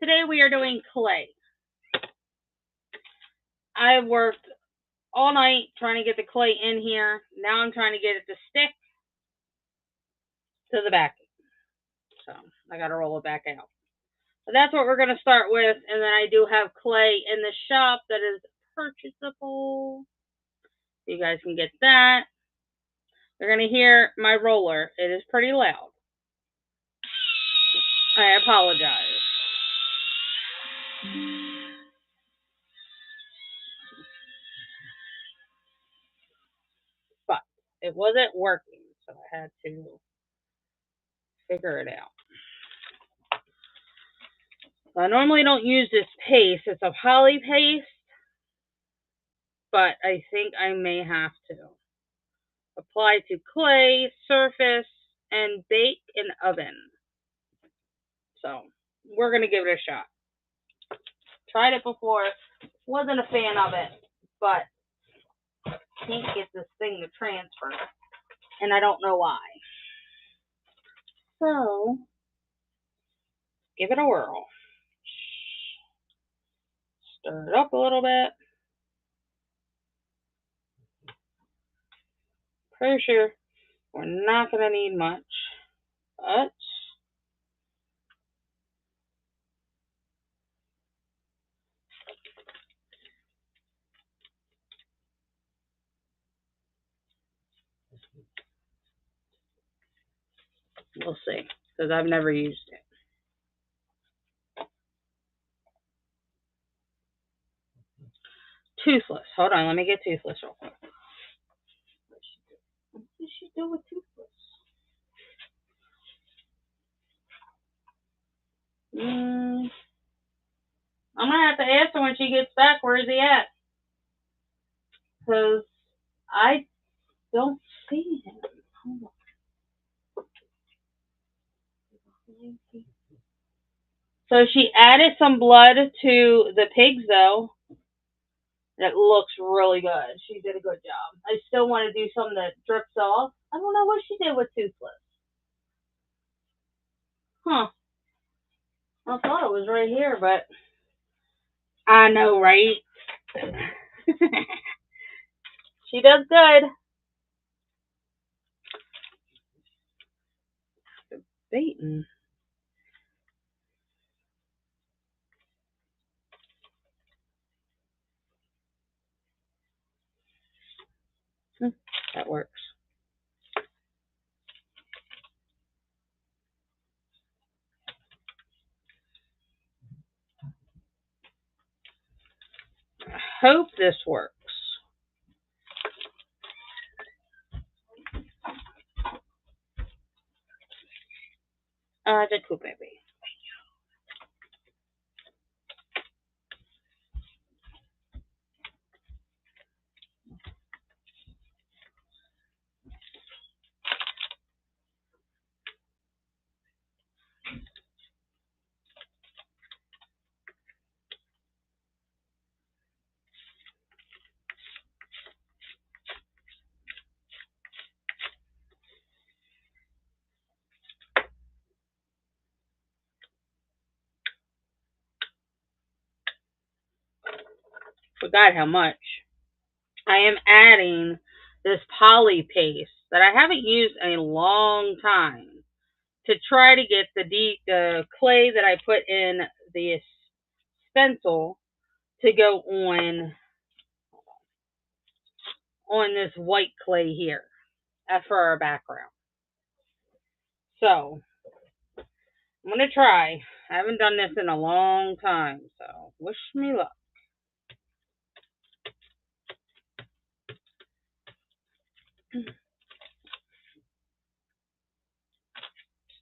Today we are doing clay. I worked all night trying to get the clay in here. Now I'm trying to get it to stick to the backing. So I got to roll it back out. But that's what we're going to start with. And then I do have clay in the shop that is purchasable. You guys can get that. You're going to hear my roller. It is pretty loud. I apologize. But it wasn't working, so I had to figure it out. I normally don't use this paste. It's a poly paste, but I think I may have to. Apply to clay, surface, and bake in oven. So we're going to give it a shot. Tried it before. Wasn't a fan of it, but can't get this thing to transfer. And I don't know why. So give it a whirl. Stir it up a little bit. Pretty sure we're not going to need much, but we'll see, because I've never used it. Toothless. Hold on, let me get Toothless real quick. What did she do with Toothless? I'm going to have to ask her when she gets back, where is he at? Because I don't see him. Hold on. So she added some blood to the pigs, though. It looks really good. She did a good job. I still want to do something that drips off. I don't know what she did with Toothless. Huh. I thought it was right here, but I know, right? She does good. Baiting. That works. I hope this works. Did cool, baby. Forgot how much. I am adding this poly paste that I haven't used in a long time to try to get the clay that I put in the stencil to go on this white clay here as for our background. So I'm going to try. I haven't done this in a long time, so wish me luck.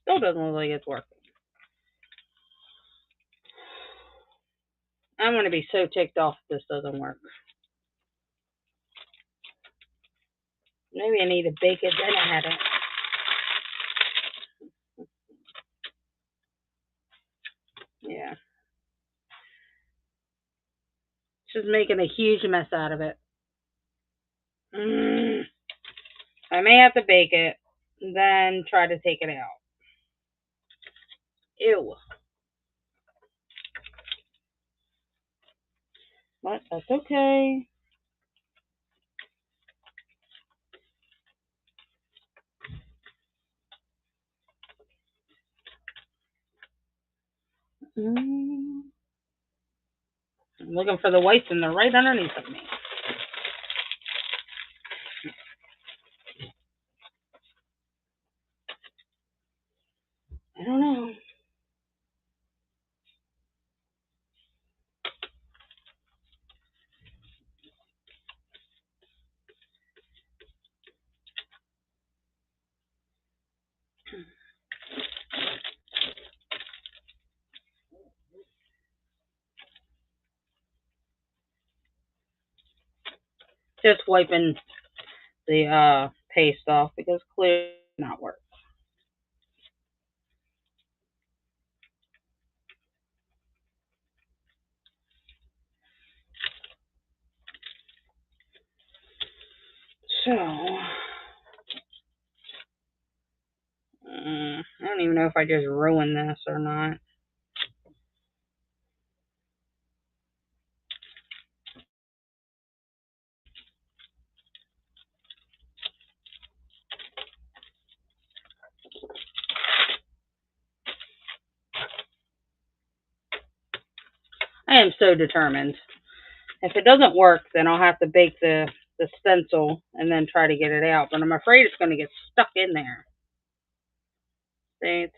Still doesn't look like it's working. I'm going to be so ticked off if this doesn't work. Maybe I need to bake it, then I had it. Yeah. Just making a huge mess out of it. I may have to bake it, then try to take it out. Ew. But that's okay. Mm. I'm looking for the whites and they're right underneath of me. I don't know. Just wiping the paste off because clearly it's not working. So, I don't even know if I just ruined this or not. I am so determined. If it doesn't work, then I'll have to bake the stencil and then try to get it out. But I'm afraid it's going to get stuck in there. See, it's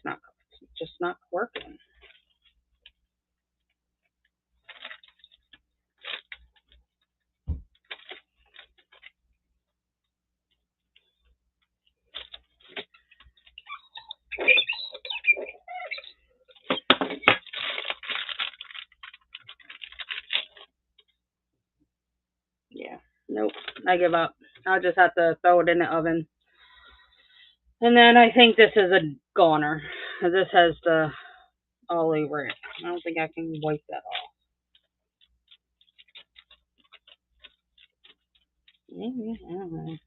just not working. Yeah, nope, I give up. I'll just have to throw it in the oven. And then I think this is a goner. This has the all over it. I don't think I can wipe that off. Maybe, I don't know.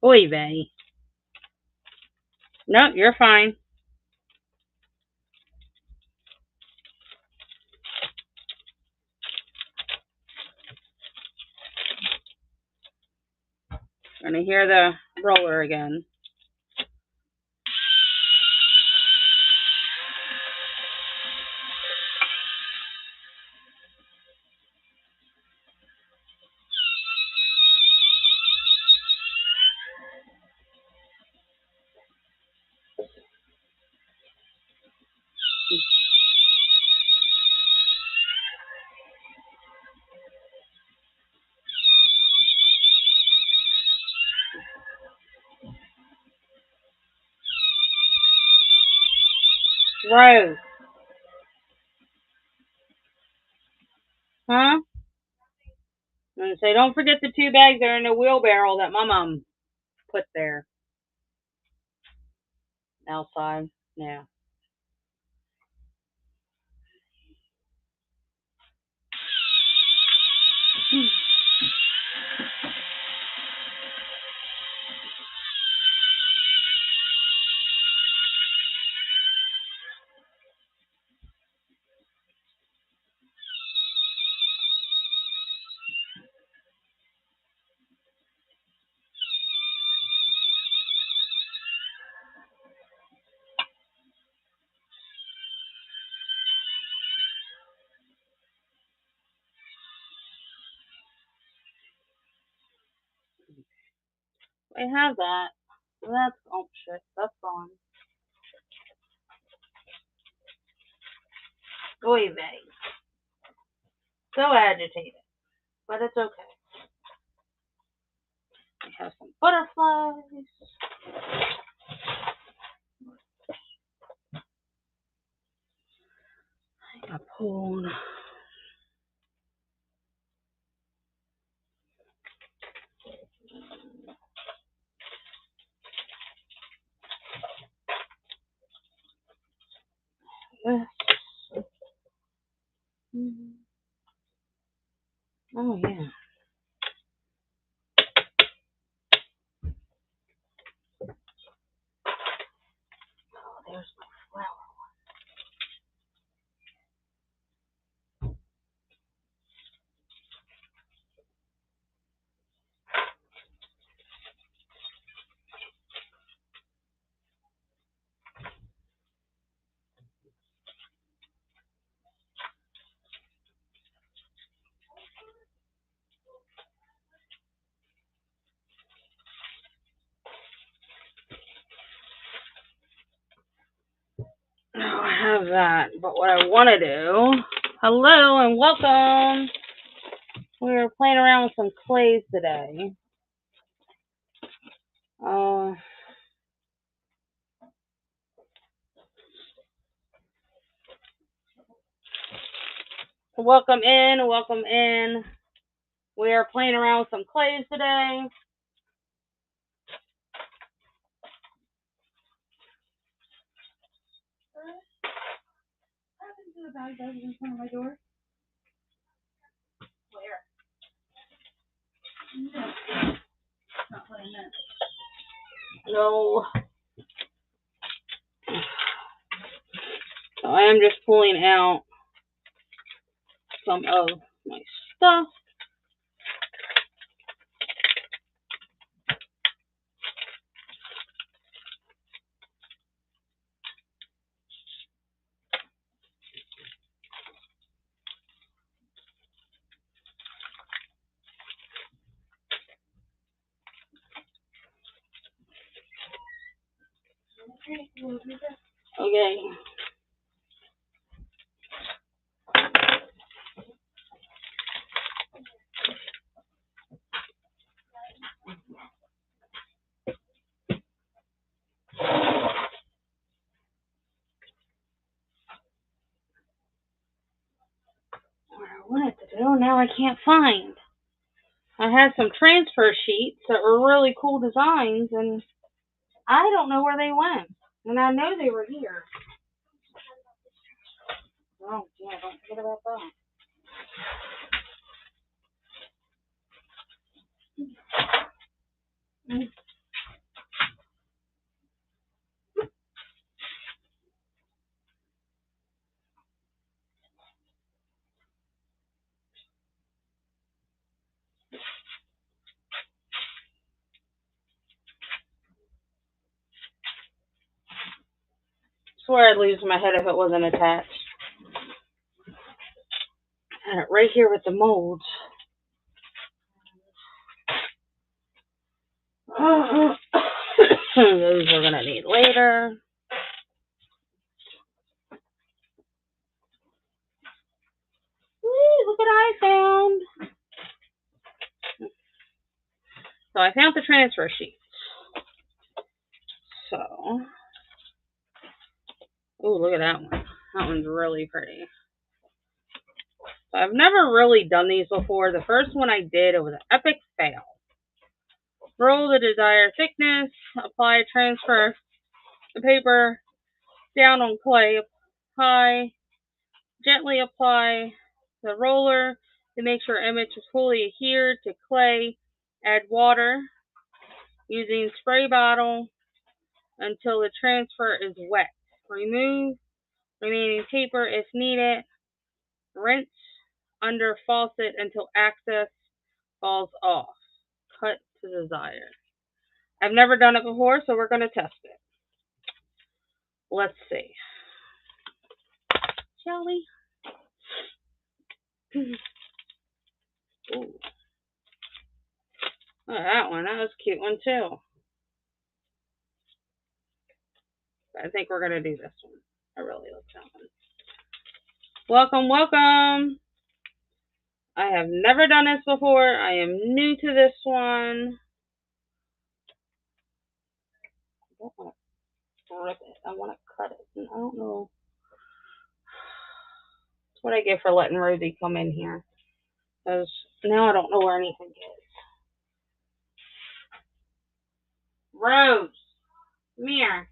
Oy vey. No, you're fine. Gonna hear the roller again. Rose. Huh? And say, don't forget the 2 bags that are in the wheelbarrow that my mom put there outside. Yeah. I have that. That's, oh shit, that's gone. Oy vey. So agitated. But it's okay. I have some butterflies. I pulled. This. Oh yeah. have that. But what I want to do, hello and welcome. We're playing around with some clays today. Welcome in, welcome in. We are playing around with some clays today. What happened to the bag that was in front of my door? Where? No. Not what I meant. No. So I am just pulling out some of my stuff. Okay. What I wanted to do, now I can't find. I had some transfer sheets that were really cool designs, and I don't know where they went. And I know they were here. Oh, yeah, don't forget about that. Swear I'd lose my head if it wasn't attached. I had it right here with the molds. Those we're gonna need later. Woo, look what I found. So I found the transfer sheets. So, oh, look at that one. That one's really pretty. So I've never really done these before. The first one I did, it was an epic fail. Roll the desired thickness, apply, transfer the paper down on clay, apply, gently apply the roller to make sure image is fully adhered to clay, add water using spray bottle until the transfer is wet. Remove remaining paper if needed. Rinse under faucet until excess falls off. Cut to desire. I've never done it before, so we're going to test it. Let's see. Shall we? Ooh. Oh, that one. That was a cute one, too. I think we're going to do this one. I really like that one. Welcome, welcome. I have never done this before. I am new to this one. I don't want to rip it. I want to cut it. And I don't know. That's what I get for letting Rosie come in here. Because now I don't know where anything is. Rose, come here.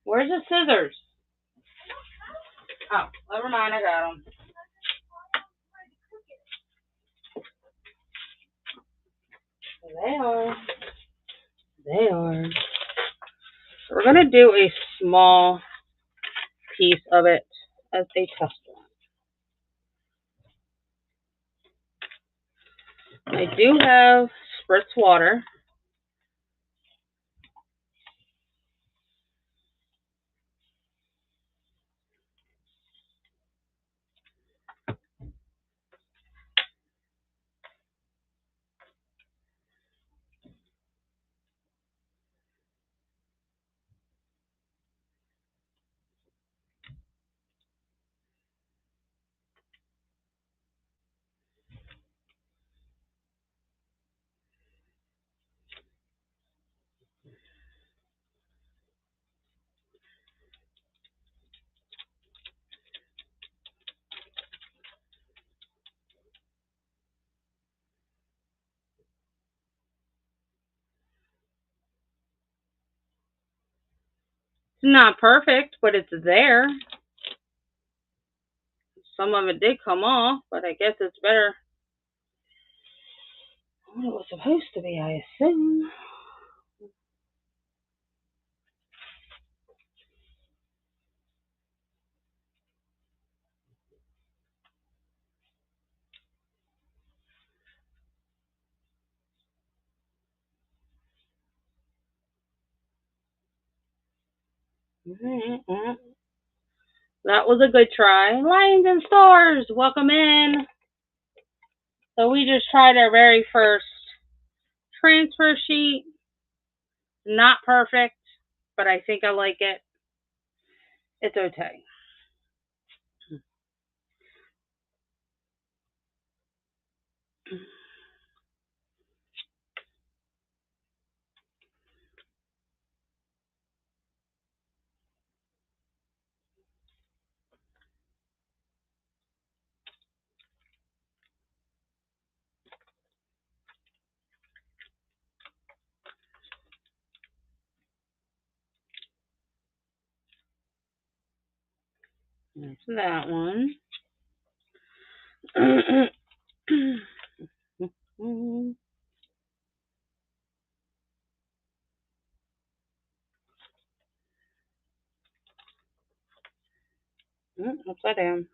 Where's the scissors? Oh, never mind. I got them. They are. They are. So we're going to do a small piece of it as a test run. I do have spritz water. not perfect, but it's there. Some of it did come off, but I guess it's better than it was supposed to be, I assume. Mm-hmm. That was a good try. Lions and Stars, welcome in. So we just tried our very first transfer sheet. Not perfect, but I think I like it. It's okay. That's that one. Upside down.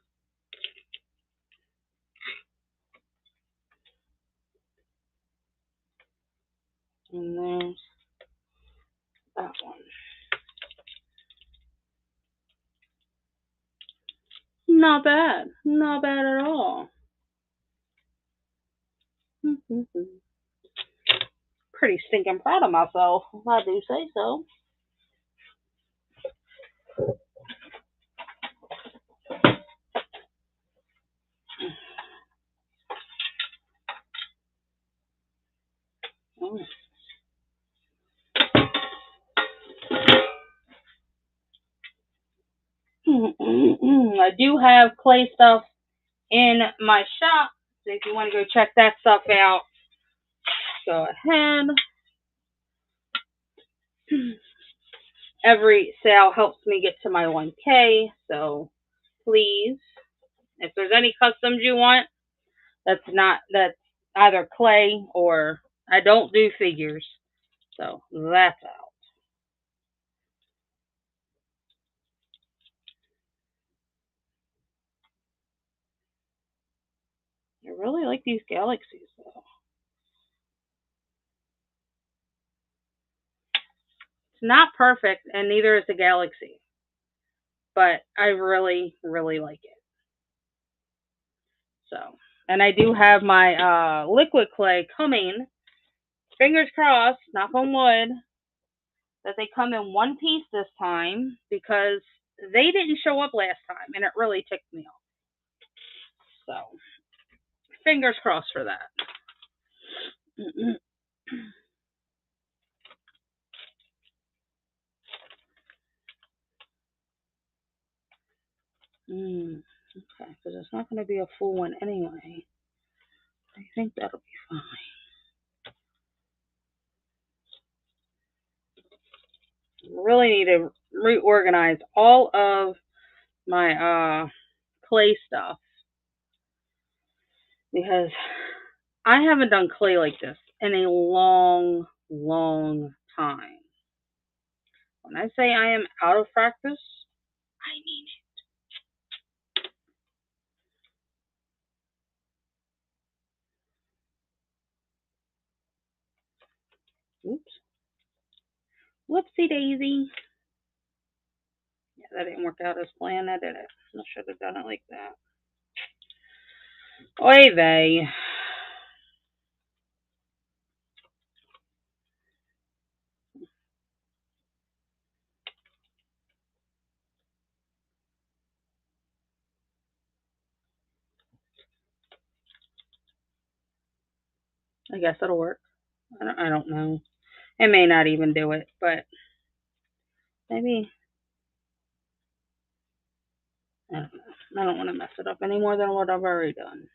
And there's that one. Not bad. Not bad at all. Pretty stinking proud of myself, if I do say so. I do have clay stuff in my shop, so if you want to go check that stuff out, go ahead. Every sale helps me get to my 1K, so please, if there's any customs you want, that's either clay or I don't do figures, so that's out. I really like these galaxies, though. It's not perfect, and neither is the galaxy, but I really, really like it. So, and I do have my liquid clay coming. Fingers crossed, knock on wood, that they come in one piece this time because they didn't show up last time, and it really ticked me off. So, fingers crossed for that. Okay, because it's not going to be a full one anyway. I think that'll be fine. Really need to reorganize all of my clay stuff because I haven't done clay like this in a long, long time. When I say I am out of practice, I mean it. Oops. Whoopsie daisy. Yeah, that didn't work out as planned, did it? I should have done it like that. Oy vey. I guess it'll work. I don't know. It may not even do it, but maybe. I don't know. I don't want to mess it up any more than what I've already done.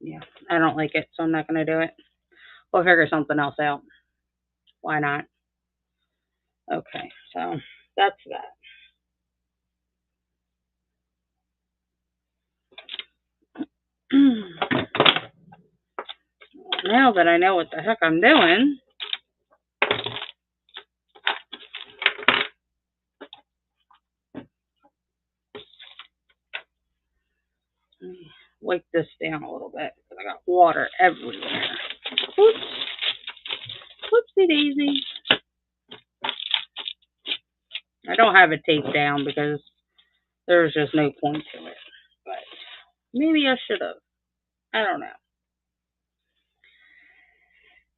Yeah, I don't like it, so I'm not going to do it. We'll figure something else out. Why not? Okay, so that's that. Now that I know what the heck I'm doing, let me wipe this down a little bit because I got water everywhere. Oops. Whoopsie daisy. I don't have it taped down because there's just no point to it. But maybe I should have. I don't know.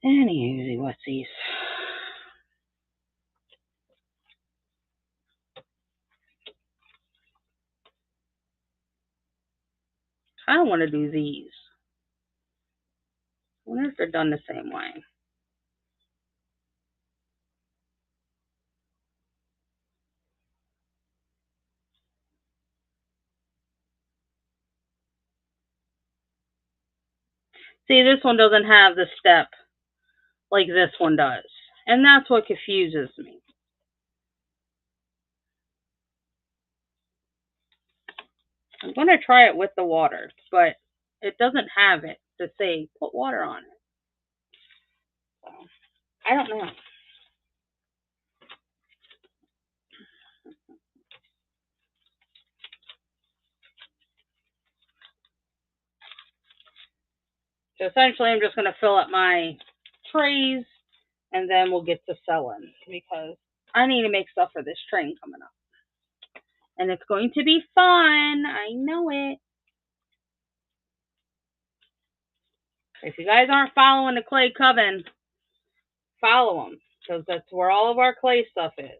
Anywho, whatsies. I don't want to do these. I wonder if they're done the same way. See, this one doesn't have the step like this one does. And that's what confuses me. I'm going to try it with the water, but it doesn't have it to say put water on it. So, I don't know. So essentially, I'm just going to fill up my trays, and then we'll get to selling because I need to make stuff for this train coming up. And it's going to be fun. I know it. If you guys aren't following the Clay Coven, follow them because that's where all of our clay stuff is.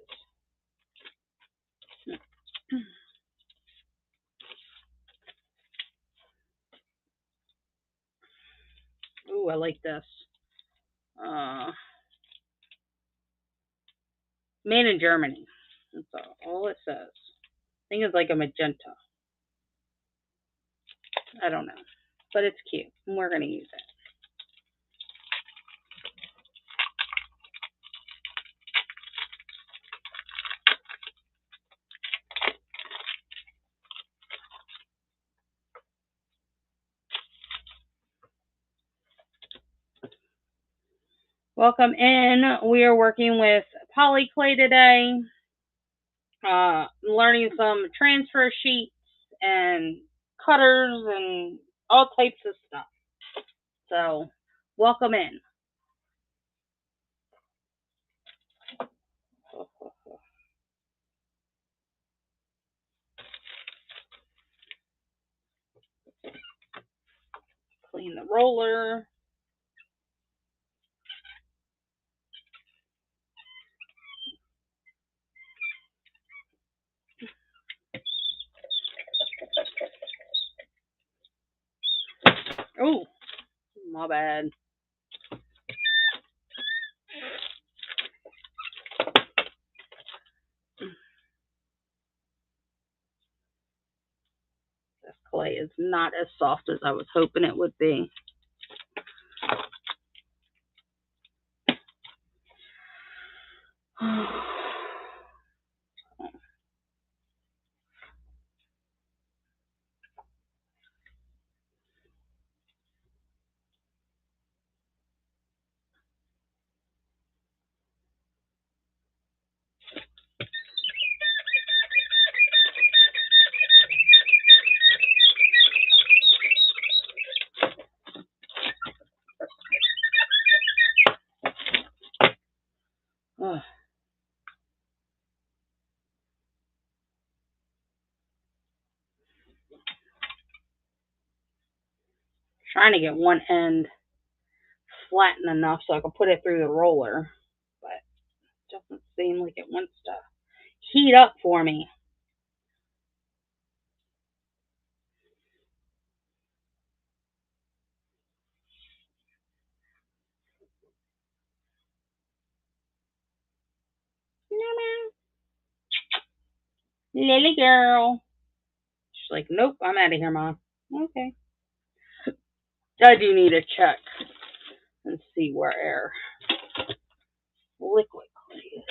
Ooh, I like this. Made in Germany. That's all it says. I think it's like a magenta. I don't know. But it's cute. And we're going to use it. Welcome in. We are working with Polyclay today. Learning some transfer sheets and cutters and all types of stuff. So, welcome in. Clean the roller. Oh, my bad. This clay is not as soft as I was hoping it would be. Trying to get one end flattened enough so I can put it through the roller, but it doesn't seem like it wants to heat up for me. Lily girl. She's like, nope, I'm out of here, Mom. Okay. I do need to check and see where liquid clay is.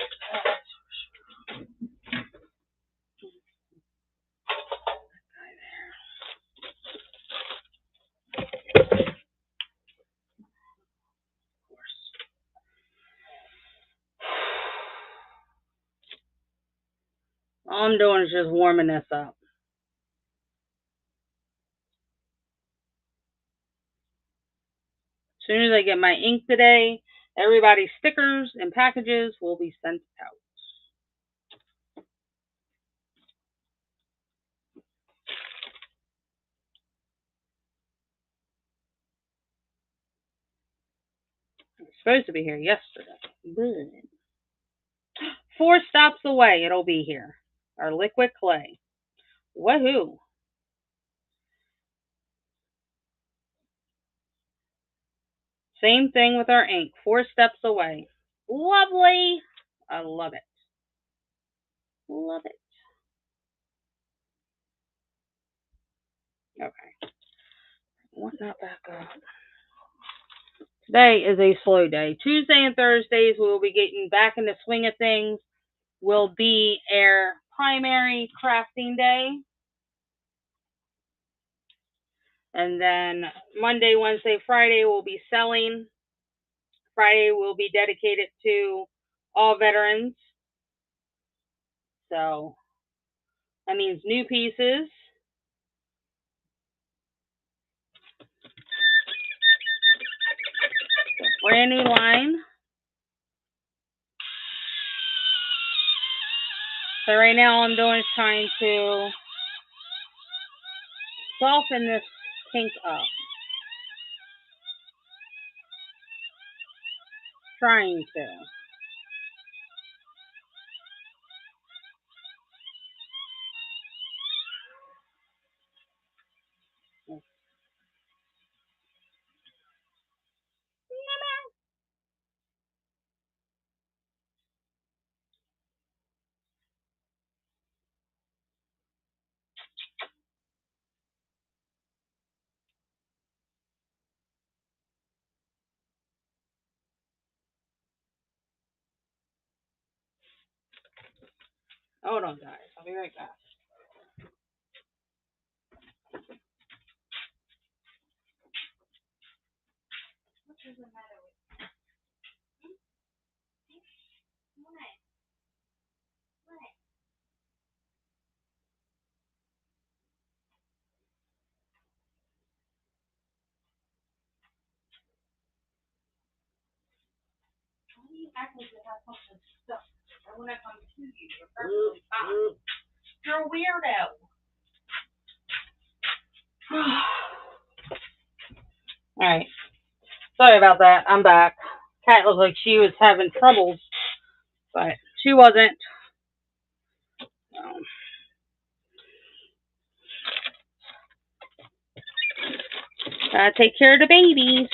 All I'm doing is just warming this up. As soon as I get my ink today, everybody's stickers and packages will be sent out. It was supposed to be here yesterday. Good. 4 stops away, it'll be here. Our liquid clay. Woohoo! Same thing with our ink. 4 steps away. Lovely! I love it. Love it. Okay. What's not back up? Today is a slow day. Tuesday and Thursdays we will be getting back in the swing of things. Will be our primary crafting day. And then Monday, Wednesday, Friday will be selling. Friday will be dedicated to all veterans. So that means new pieces. Brand new line. So right now all I'm doing is trying to soften this pink up. Trying to. Hold on, guys. I'll be right back. You're a weirdo. Alright. Sorry about that. I'm back. Cat looked like she was having troubles, but she wasn't. Take care of the babies.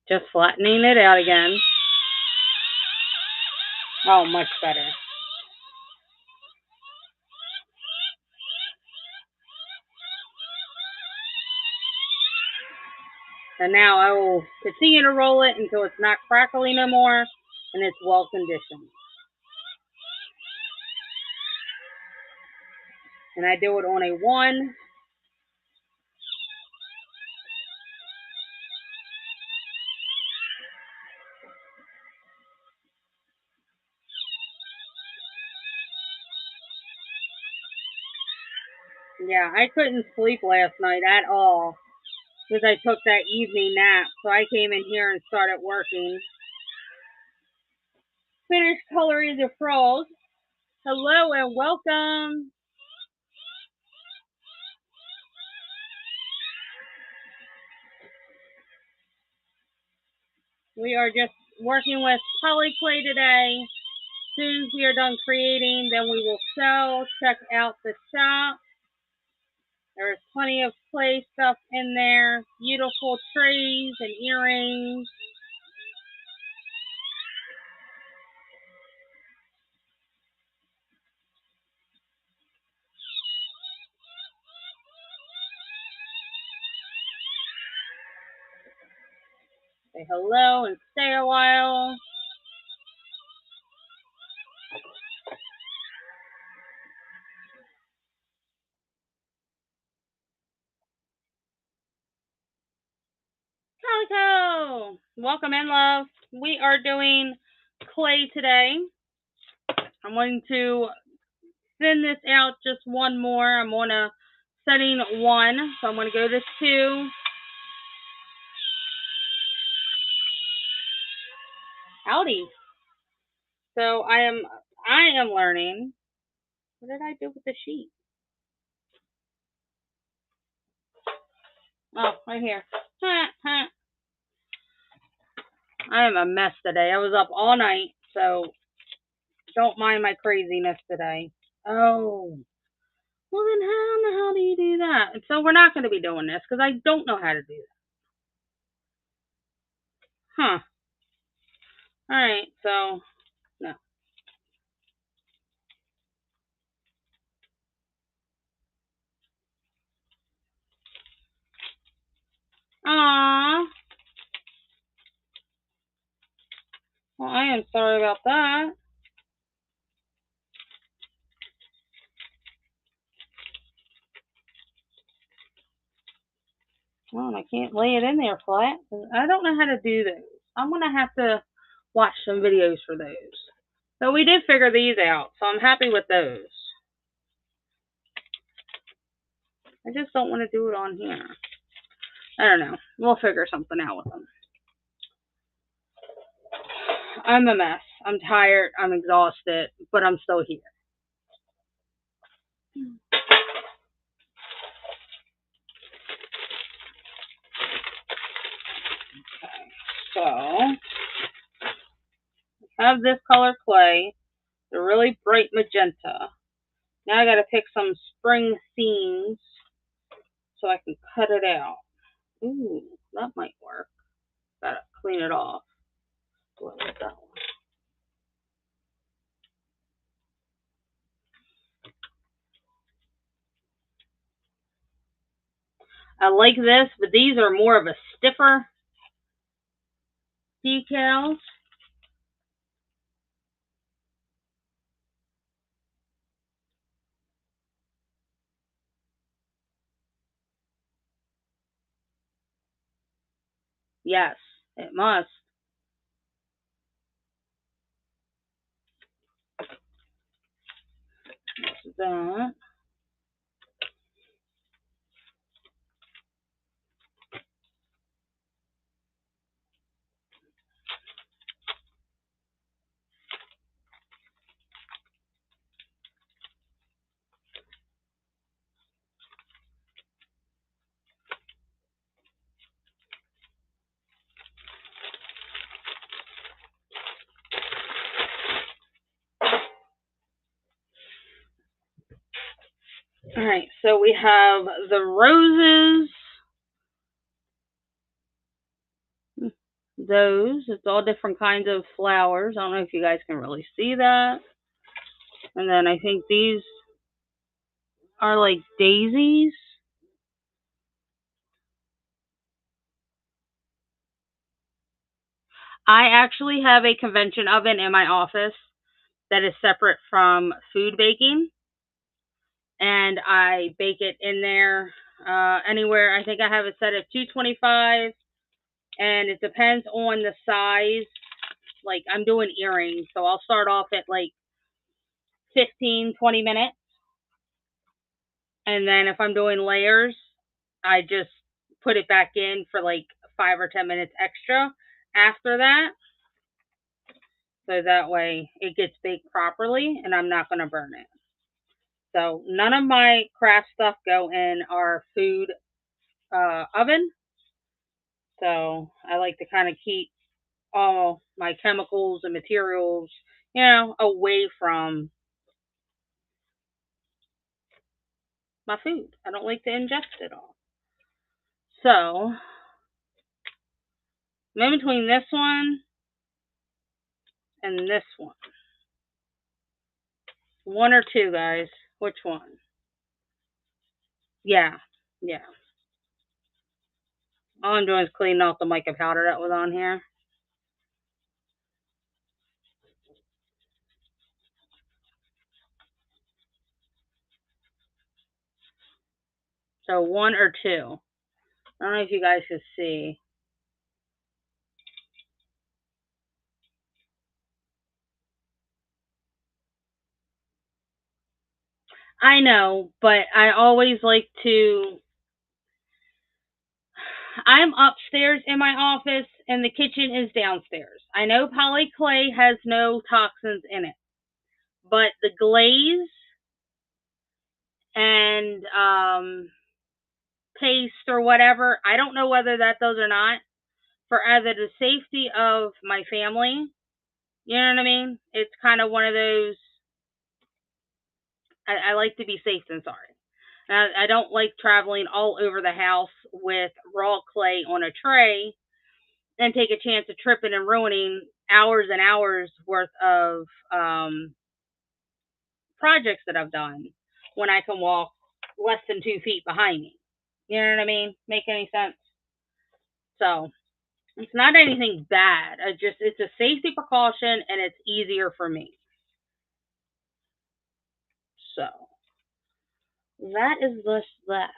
Just flattening it out again. Oh, much better. And now I will continue to roll it until it's not crackly no more and it's well conditioned. And I do it on a 1. Yeah, I couldn't sleep last night at all because I took that evening nap. So I came in here and started working. Finished coloring the frogs. Hello and welcome. We are just working with polyclay today. As soon as we are done creating, then we will sell. Check out the shop. There's plenty of clay stuff in there. Beautiful trays and earrings. say hello and stay a while. Calico! Welcome in, love. We are doing clay today. I'm going to send this out just one more. I'm on a setting 1, so I'm going to go to 2. Howdy. So I am learning. What did I do with the sheet? Oh, right here. I am a mess today. I was up all night, so don't mind my craziness today. Oh. Well, then how in the hell do you do that? And so we're not going to be doing this because I don't know how to do that. Huh. All right, so, no. Aww. Well, I am sorry about that. Well, I can't lay it in there flat. I don't know how to do those. I'm going to have to watch some videos for those. So we did figure these out, so I'm happy with those. I just don't want to do it on here. I don't know. We'll figure something out with them. I'm a mess. I'm tired. I'm exhausted, but I'm still here. So, I have this color clay, the really bright magenta. Now I got to pick some spring scenes so I can cut it out. Ooh, that might work. Gotta clean it off. What was that one? I like this, but these are more of a stiffer decals. Yes, it must. That's that. All right, so we have the roses. Those. It's all different kinds of flowers. I don't know if you guys can really see that. And then I think these are like daisies. I actually have a convention oven in my office that is separate from food baking. And I bake it in there anywhere. I think I have it set at 225. And it depends on the size. Like I'm doing earrings. So I'll start off at like 15, 20 minutes. And then if I'm doing layers, I just put it back in for like 5 or 10 minutes extra after that. So that way it gets baked properly and I'm not going to burn it. So none of my craft stuff go in our food oven. So I like to kind of keep all my chemicals and materials, away from my food. I don't like to ingest it all. So I'm in between this one and this one. One or two, guys. Which one? Yeah. Yeah. All I'm doing is cleaning off the mica powder that was on here. So 1 or 2. I don't know if you guys can see. I know, but I always like to. I'm upstairs in my office and the kitchen is downstairs. I know poly clay has no toxins in it, but the glaze and paste or whatever, I don't know whether that does or not. For either the safety of my family, you know what I mean? It's kind of one of those. I like to be safe than sorry. I don't like traveling all over the house with raw clay on a tray and take a chance of tripping and ruining hours and hours worth of projects that I've done when I can walk less than 2 feet behind me. You know what I mean? Make any sense? So it's not anything bad. It's a safety precaution and it's easier for me. So that is just that.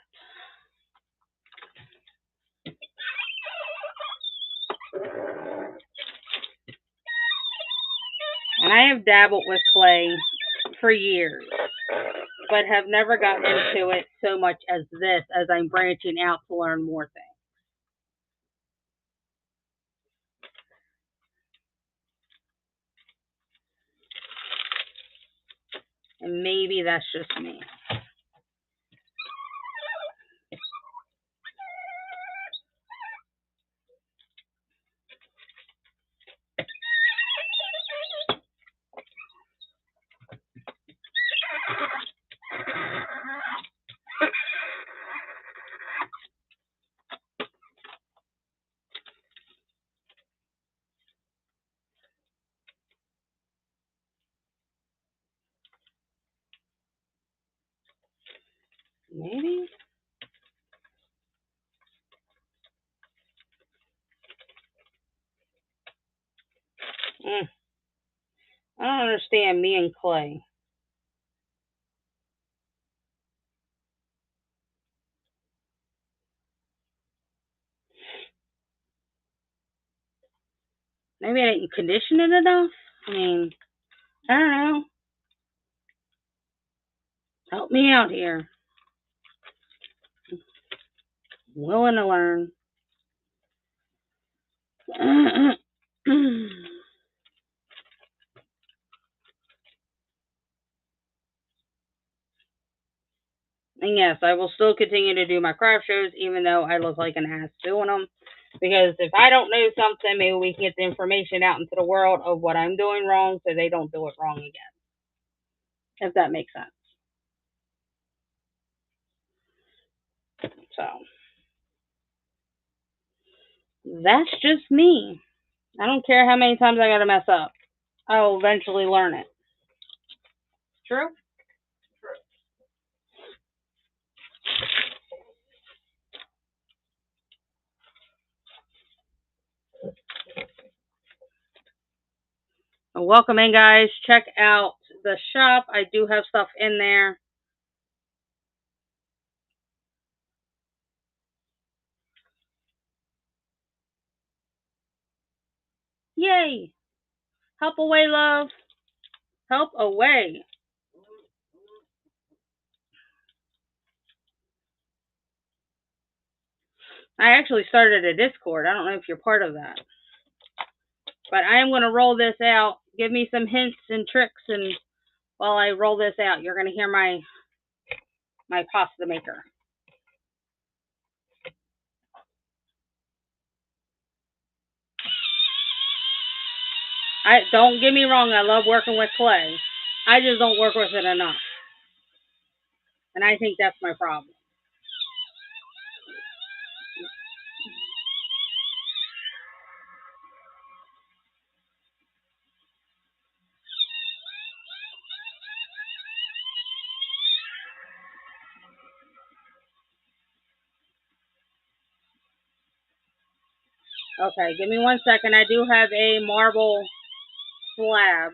And I have dabbled with clay for years, but have never gotten into it so much as this as I'm branching out to learn more things. And maybe that's just me. Maybe? I don't understand me and clay. Maybe I didn't condition it enough? I mean, I don't know. Help me out here. Willing to learn. And yes, I will still continue to do my craft shows, even though I look like an ass doing them. Because if I don't know something, maybe we can get the information out into the world of what I'm doing wrong so they don't do it wrong again. If that makes sense. So, that's just me. I don't care how many times I gotta mess up. I will eventually learn it. True? Welcome in, guys. Check out the shop. I do have stuff in there. Yay! Help away, love. Help away. I actually started a Discord. I don't know if you're part of that. But I am going to roll this out. Give me some hints and tricks, and while I roll this out, you're going to hear my pasta maker. Don't get me wrong, I love working with clay. I just don't work with it enough. And I think that's my problem. Okay, give me 1 second. I do have a marble slab.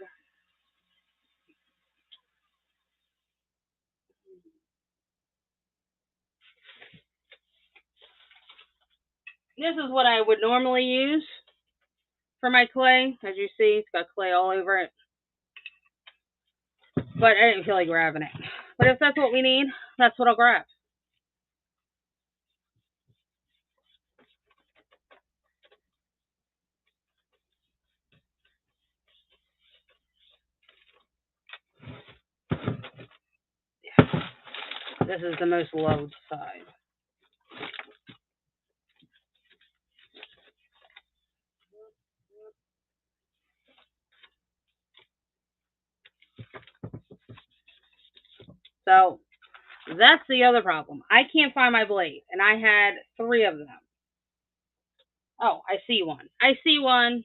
This is what I would normally use for my clay. As you see, it's got clay all over it. But I didn't feel like grabbing it. But if that's what we need, that's what I'll grab. This is the most loved side. So that's the other problem. I can't find my blade, and I had 3 of them. Oh, I see one. I see one.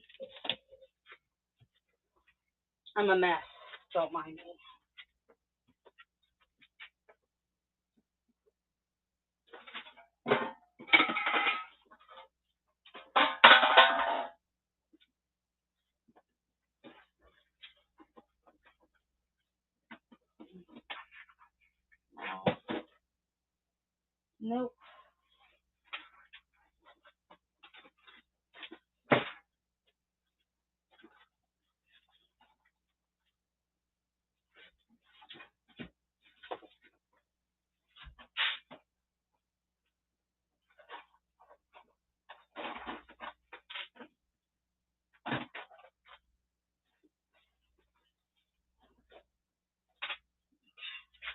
I'm a mess. Don't mind me. Nope.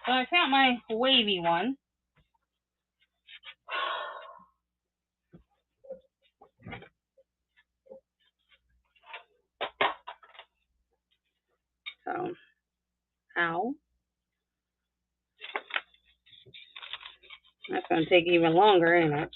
So I found my wavy one. So, ow. That's going to take even longer, ain't it?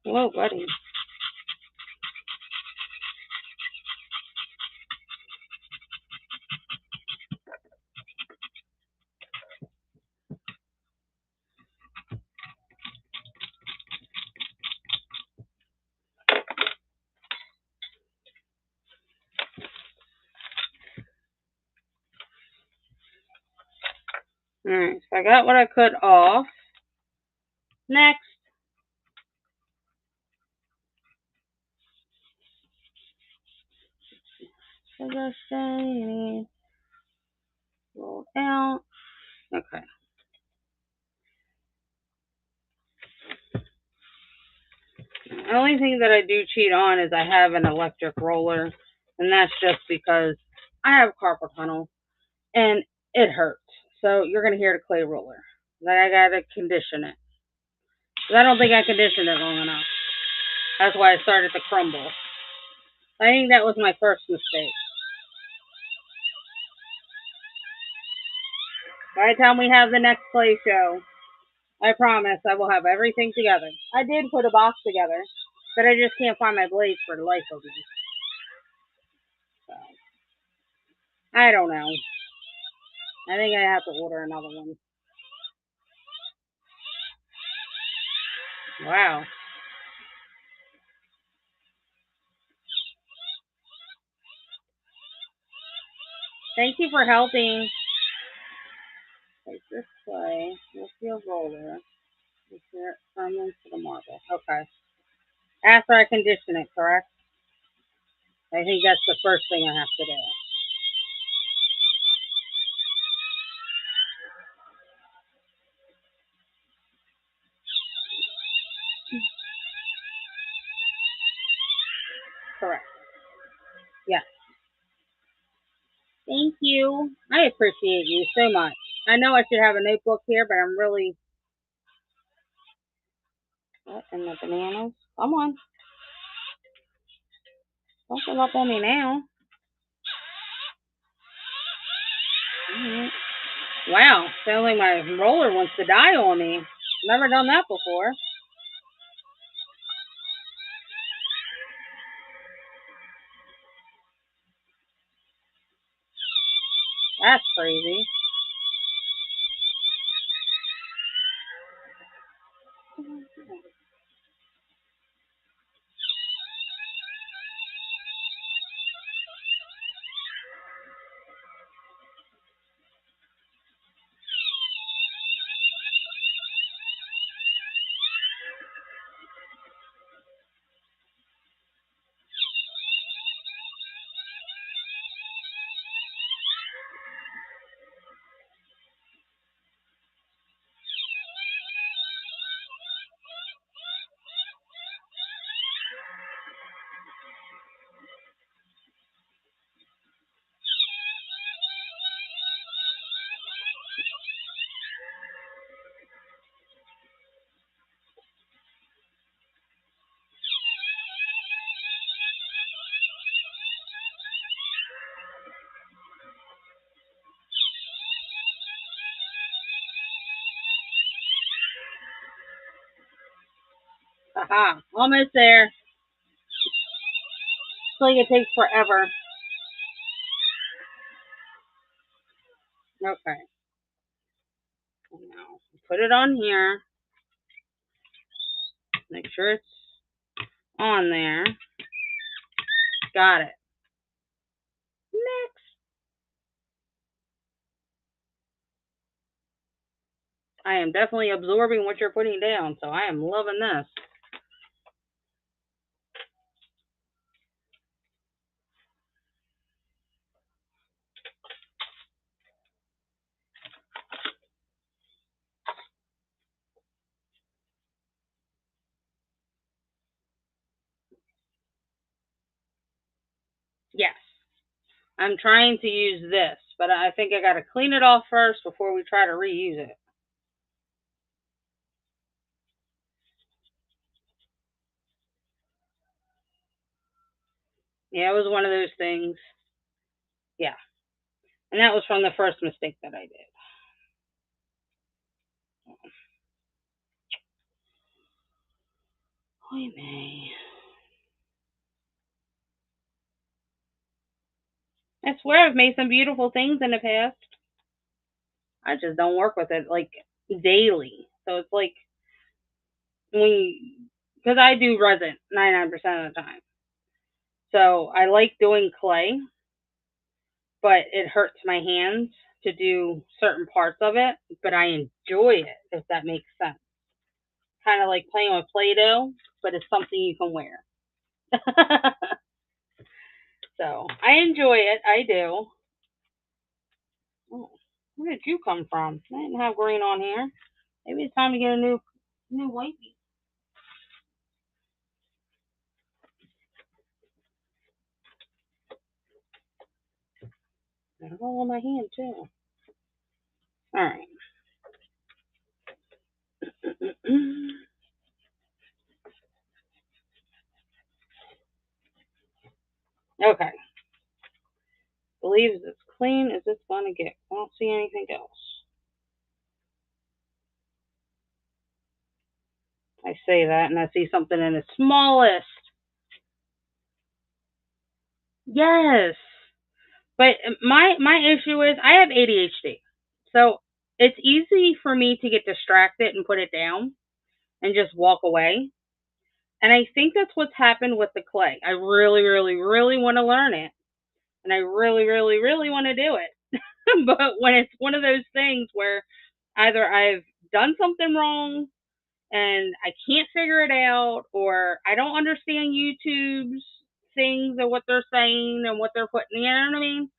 Whoa, buddy. Alright, so I got what I could off. Next. So just say, roll out. Okay. The only thing that I do cheat on is I have an electric roller, and that's just because I have carpal tunnel, and it hurts. So you're going to hear the clay roller. Then I got to condition it. I don't think I conditioned it long enough. That's why it started to crumble. I think that was my first mistake. By the time we have the next play show, I promise I will have everything together. I did put a box together, but I just can't find my blades for the life of me. So, I don't know. I think I have to order another one. Wow. Thank you for helping. Take this clay with your roller. Insert firmly to the marble. Okay. After I condition it, correct? I think that's the first thing I have to do. Correct. Yes. Thank you. I appreciate you so much. I know I should have a notebook here, but I'm really. What in the bananas? Come on. Don't give up on me now. Alright. Wow. Sounds like my roller wants to die on me. Never done that before. That's crazy. Aha. Almost there. It's like it takes forever. Okay. Now, put it on here. Make sure it's on there. Got it. Next. I am definitely absorbing what you're putting down, so I am loving this. Yes. I'm trying to use this, but I think I got to clean it off first before we try to reuse it. Yeah, it was one of those things. Yeah. And that was from the first mistake that I did. Oy vey. I swear I've made some beautiful things in the past. I just don't work with it like daily. So it's like because I do resin 99% of the time. So I like doing clay, but it hurts my hands to do certain parts of it, but I enjoy it, if that makes sense. Kind of like playing with Play-Doh, but it's something you can wear. So I enjoy it. I do. Oh, where did you come from? I didn't have green on here. Maybe it's time to get a new wipey. Got it all on my hand too. All right. Okay. Believes it's clean as it's gonna get. I don't see anything else. I say that and I see something in the smallest. Yes. But my issue is I have ADHD. So it's easy for me to get distracted and put it down and just walk away. And I think that's what's happened with the clay. I really, really, really want to learn it. And I really, really, really want to do it. But when it's one of those things where either I've done something wrong and I can't figure it out, or I don't understand YouTube's things and what they're saying and what they're putting, you know what I mean?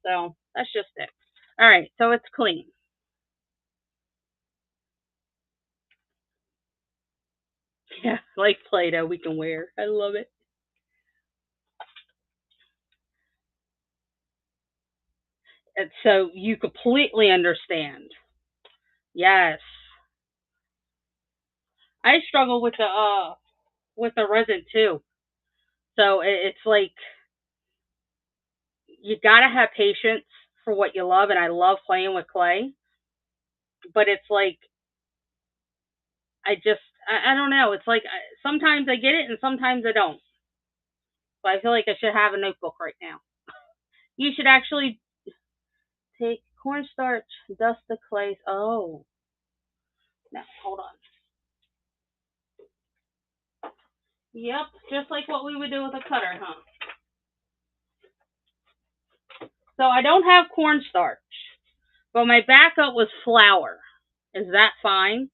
So that's just it. All right, so it's clean. Yeah, like Play-Doh we can wear. I love it. And so you completely understand. Yes. I struggle with the resin too. So it's like you gotta have patience for what you love, and I love playing with clay. But it's like I don't know. It's like sometimes I get it and sometimes I don't. So I feel like I should have a notebook right now. You should actually take cornstarch, dust the clay. Oh, no, hold on. Yep, just like what we would do with a cutter, huh? So I don't have cornstarch, but my backup was flour. Is that fine?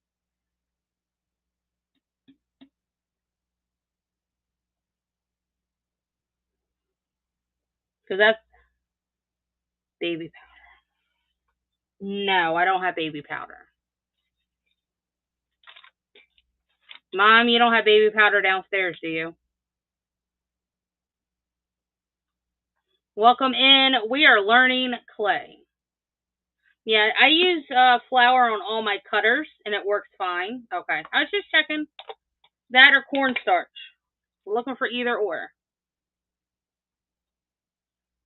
Because that's baby powder. No, I don't have baby powder. Mom, you don't have baby powder downstairs, do you? Welcome in. We are learning clay. Yeah, I use flour on all my cutters, and it works fine. Okay, I was just checking. That or cornstarch. Looking for either or.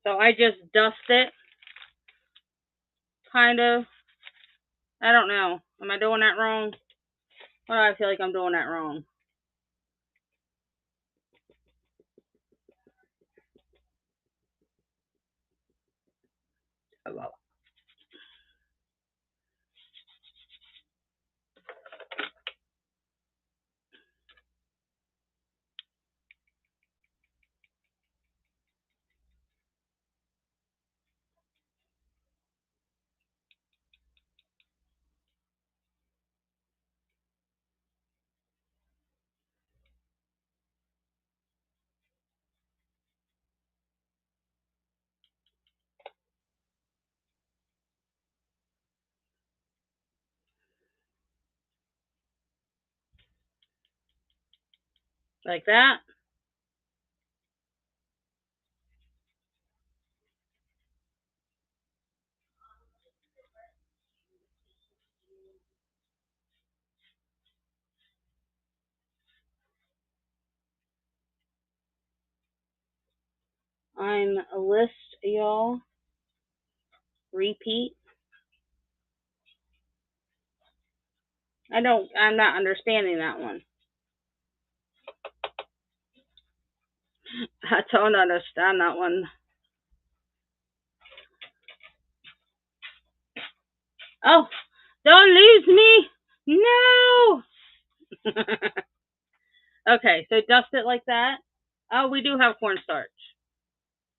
So I just dust it, kind of. I don't know. Am I doing that wrong? Why do I feel like I'm doing that wrong? Like that. I'm a list, y'all. Repeat. I'm not understanding that one. I don't understand that one. Oh, don't lose me. No. Okay, so dust it like that. Oh, we do have cornstarch.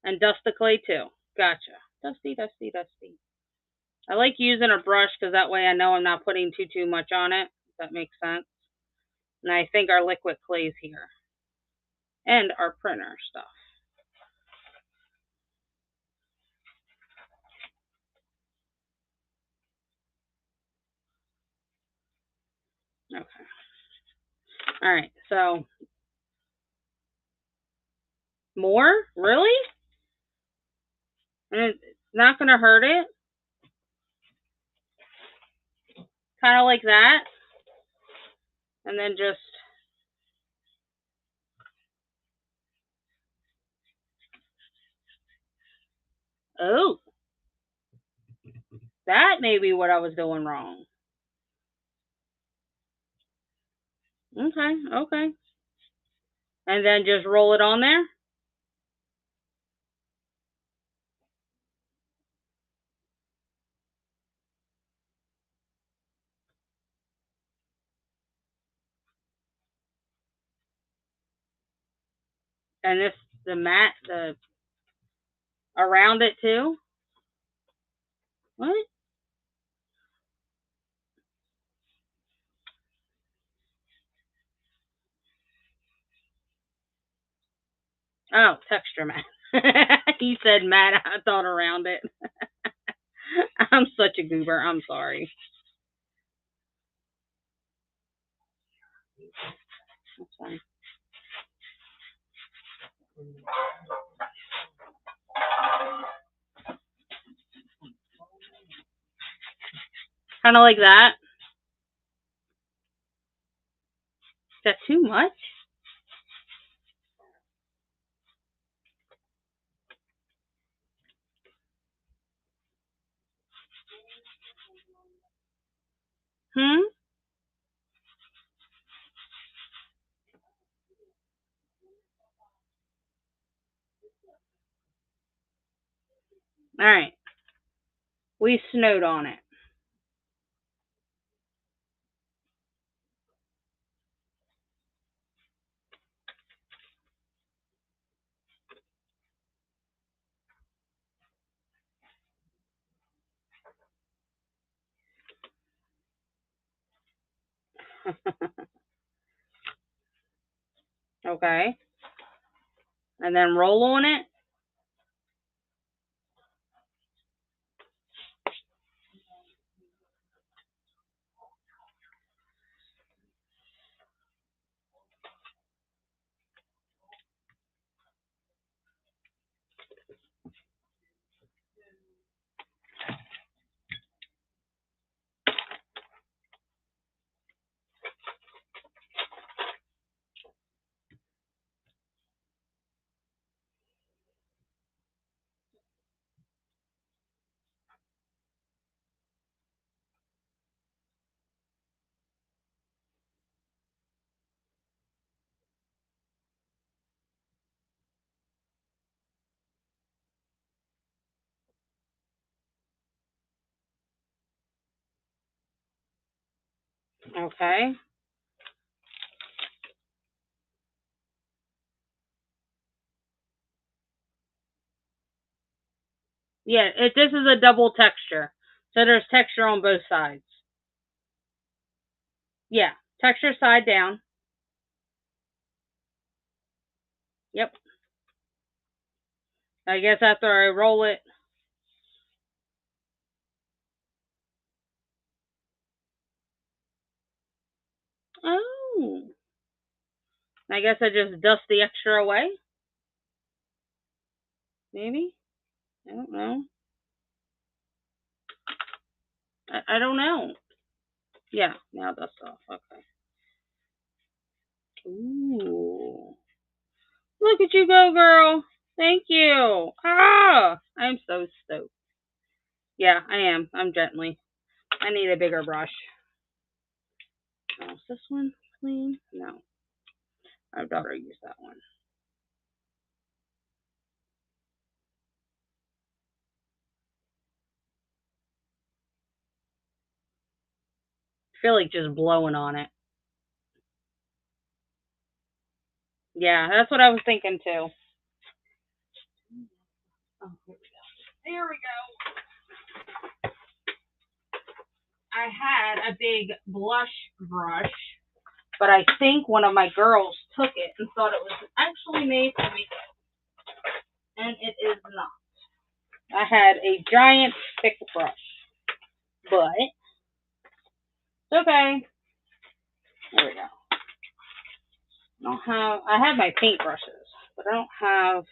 And dust the clay too. Gotcha. Dusty, dusty, dusty. I like using a brush because that way I know I'm not putting too much on it. If that makes sense. And I think our liquid clay's here. And our printer stuff. Okay. All right. So more? Really? And it's not gonna hurt it? Kind of like that. And then just oh, that may be what I was doing wrong. Okay, okay. And then just roll it on there. And this the mat the around it too. What? Oh, texture mat. He said mat. I thought around it. I'm such a goober. I'm sorry. That's fine. Kind of like that. Is that too much? Hmm? Alright. We snowed on it. Okay. And then roll on it. Okay. Yeah, this is a double texture. So there's texture on both sides. Yeah. Texture side down. Yep. I guess after I roll it. Oh. I guess I just dust the extra away. Maybe. I don't know. I don't know. Yeah, now dust off. Okay. Ooh. Look at you go, girl. Thank you. Ah, I'm so stoked. Yeah, I am. I'm gently. I need a bigger brush. Oh, is this one clean? No. I'd rather use that one. I feel like just blowing on it. Yeah, that's what I was thinking too. Oh, here we go. There we go. I had a big blush brush, but I think one of my girls took it and thought it was actually made for makeup, and it is not. I had a giant thick brush, but it's okay. There we go. I have my paint brushes, but I don't have.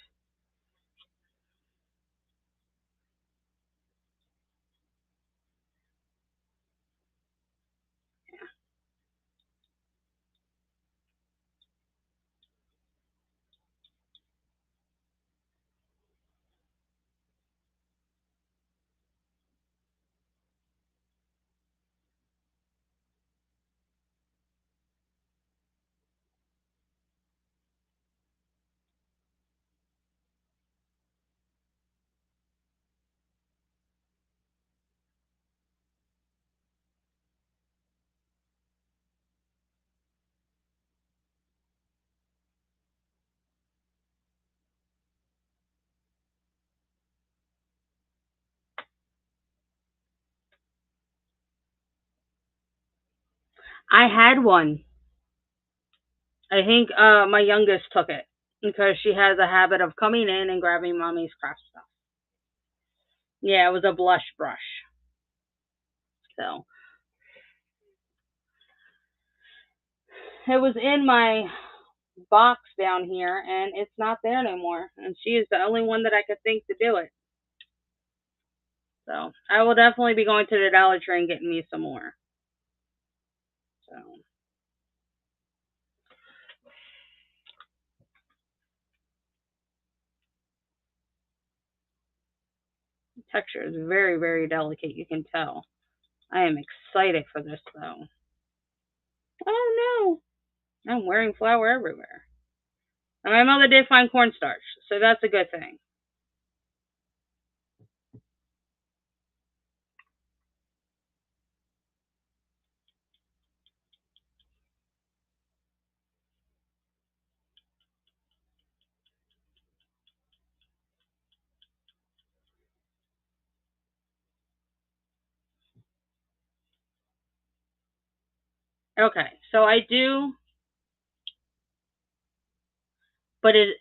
I had one. I think my youngest took it because she has a habit of coming in and grabbing mommy's craft stuff. Yeah, it was a blush brush. So it was in my box down here, and it's not there no more. And she is the only one that I could think to do it. So I will definitely be going to the Dollar Tree and getting me some more. So the texture is very, very delicate. You can tell. I am excited for this though. Oh no! I'm wearing flour everywhere. And my mother did find cornstarch, so that's a good thing. Okay, so I do, but it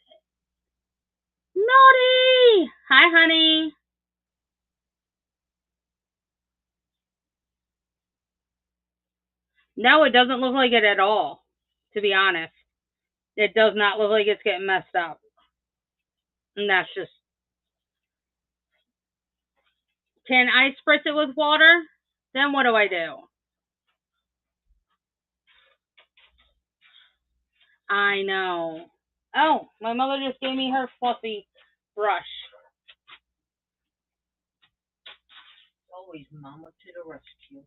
naughty. Hi, honey. No, it doesn't look like it at all. To be honest, it does not look like it's getting messed up. And that's just. Can I spritz it with water? Then what do I do? I know. Oh, my mother just gave me her fluffy brush. Always mama to the rescue,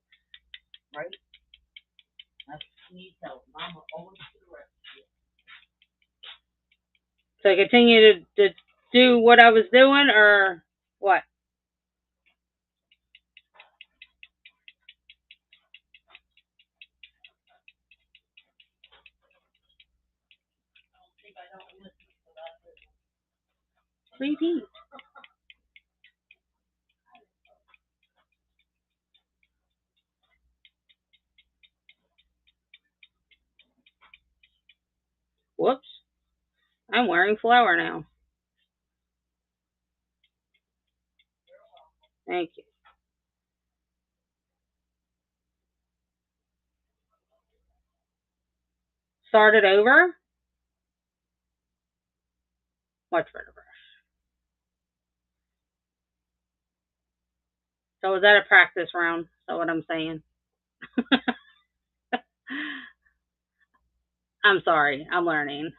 right? I need help. Mama always to the rescue. So I continue to do what I was doing, or what? Repeat. Whoops. I'm wearing flour now. Thank you. Start it over. Much better brush. So was that a practice round? Is that what I'm saying? I'm sorry. I'm learning.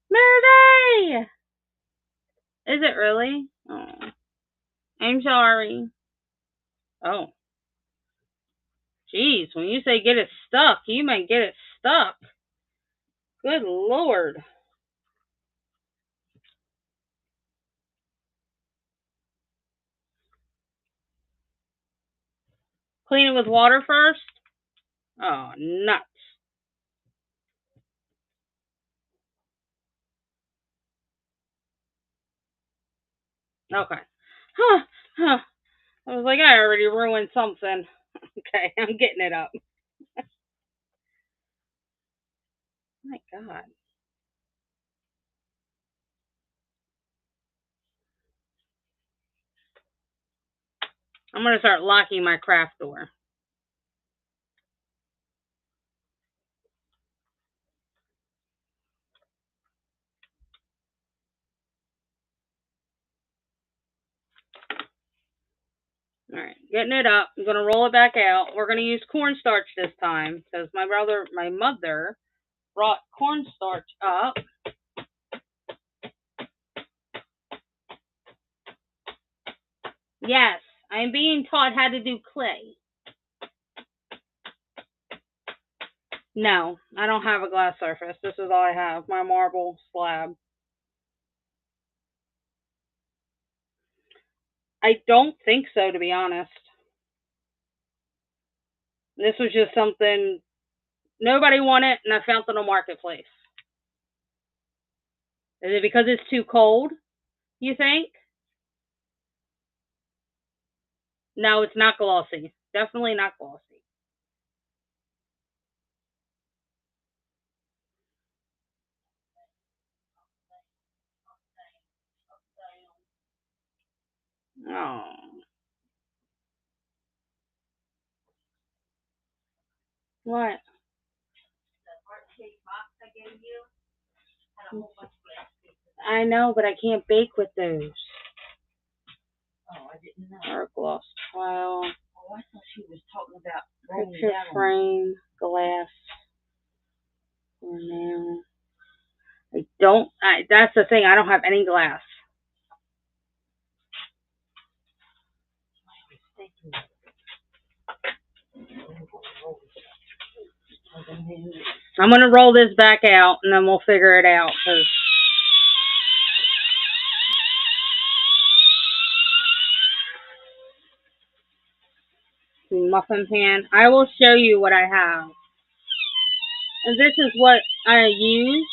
Merve! Is it really? Oh, I'm sorry. Oh. Jeez, when you say get it stuck, you meant get it stuck. Good Lord. Clean it with water first? Oh, nuts. Okay. Huh. Huh. I was like, I already ruined something. Okay, I'm getting it up. My God. I'm going to start locking my craft door. All right, getting it up. I'm going to roll it back out. We're going to use cornstarch this time because my mother brought cornstarch up. Yes, I'm being taught how to do clay. No, I don't have a glass surface. This is all I have, my marble slab. I don't think so, to be honest. This was just something nobody wanted, and I found it on Marketplace. Is it because it's too cold, you think? No, it's not glossy. Definitely not glossy. Oh. What? I know, but I can't bake with those. I didn't know. Our gloss tile. Oh, I thought she was talking about rolling Picture down. frame. Glass. For now. That's the thing. I don't have any glass. I'm going to roll this back out, and then we'll figure it out. Muffin pan. I will show you what I have. And this is what I use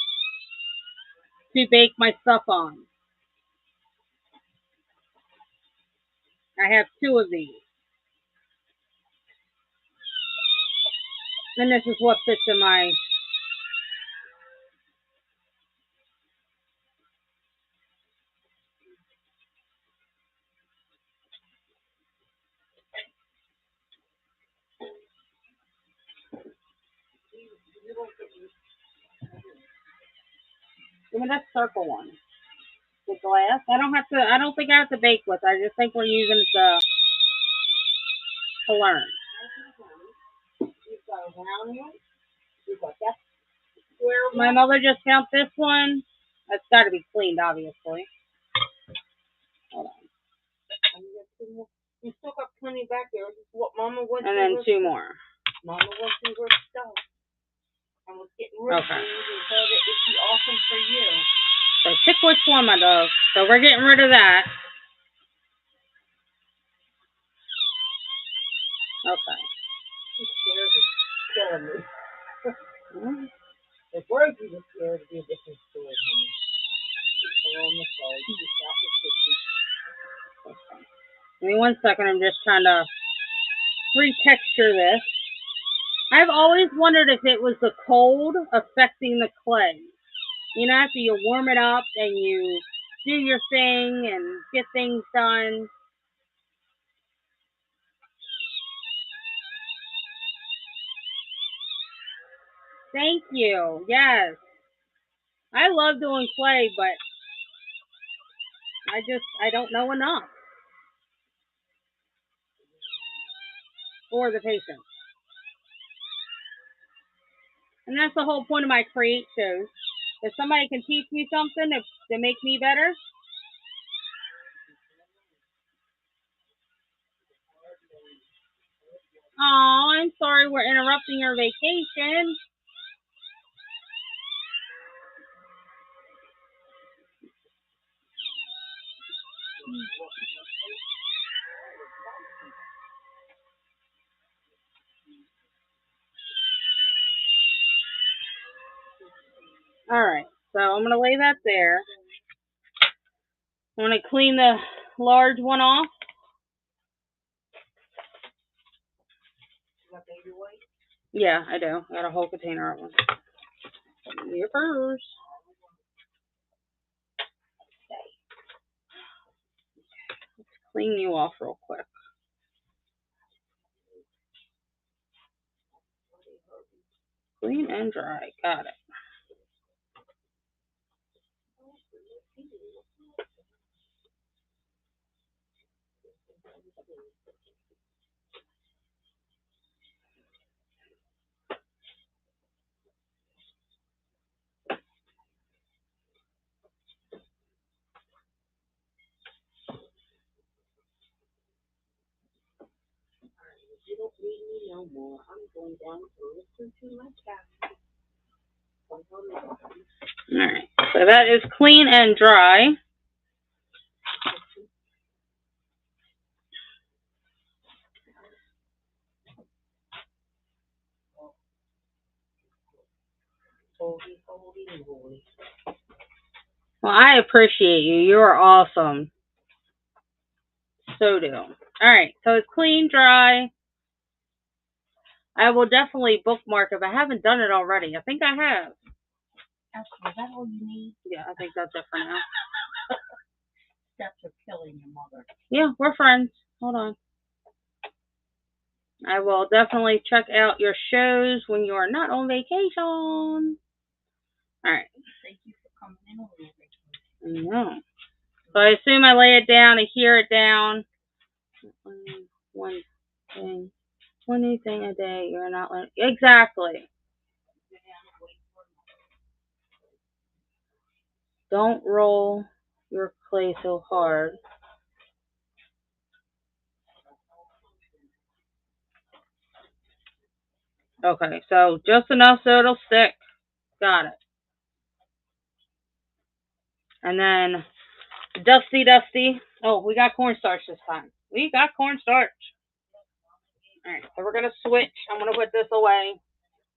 to bake my stuff on. I have 2 of these. And this is what fits in my... Give me that circle one. The glass. I don't think I have to bake with. I just think we're using it to learn. You've got a round one. You've got that square one. My mother just found this one. That's got to be cleaned, obviously. Hold on. You still got plenty back there. What Mama went and then 2 more. Mama went through her stuff. I was getting rid of things and thought it would be awesome for you. So pick which one, my dog. So we're getting rid of that. Okay. She's scared of killing me. If words you were scared, it'd be a different story, honey. They're on the side. Just out the 50. Give me 1 second. I'm just trying to retexture this. I've always wondered if it was the cold affecting the clay. You know, after you warm it up and you do your thing and get things done. Thank you. Yes. I love doing clay, but I don't know enough for the patience. And that's the whole point of my create shows. If somebody can teach me something to make me better. Oh, I'm sorry we're interrupting your vacation. Alright, so I'm going to lay that there. I'm going to clean the large one off. Yeah, I do. I got a whole container of them. Your purse. Let's clean you off real quick. Clean and dry. Got it. You don't need me no more. I'm going down to listen to my cat. Alright, so that is clean and dry. Well, I appreciate you. You are awesome. So do. Alright, so it's clean, dry. I will definitely bookmark if I haven't done it already. I think I have. Is that all you need? Yeah, I think that's it for now. Steps are killing your mother. Yeah, we're friends. Hold on. I will definitely check out your shows when you are not on vacation. Alright. Thank you for coming in on your vacation. I know. So I assume I lay it down, I hear it down. One thing. One thing a day. You're not learning. Exactly. Don't roll your clay so hard. Okay, so just enough so it'll stick. Got it. And then dusty. Oh, we got cornstarch this time. We got cornstarch. Alright, so we're gonna switch. I'm gonna put this away.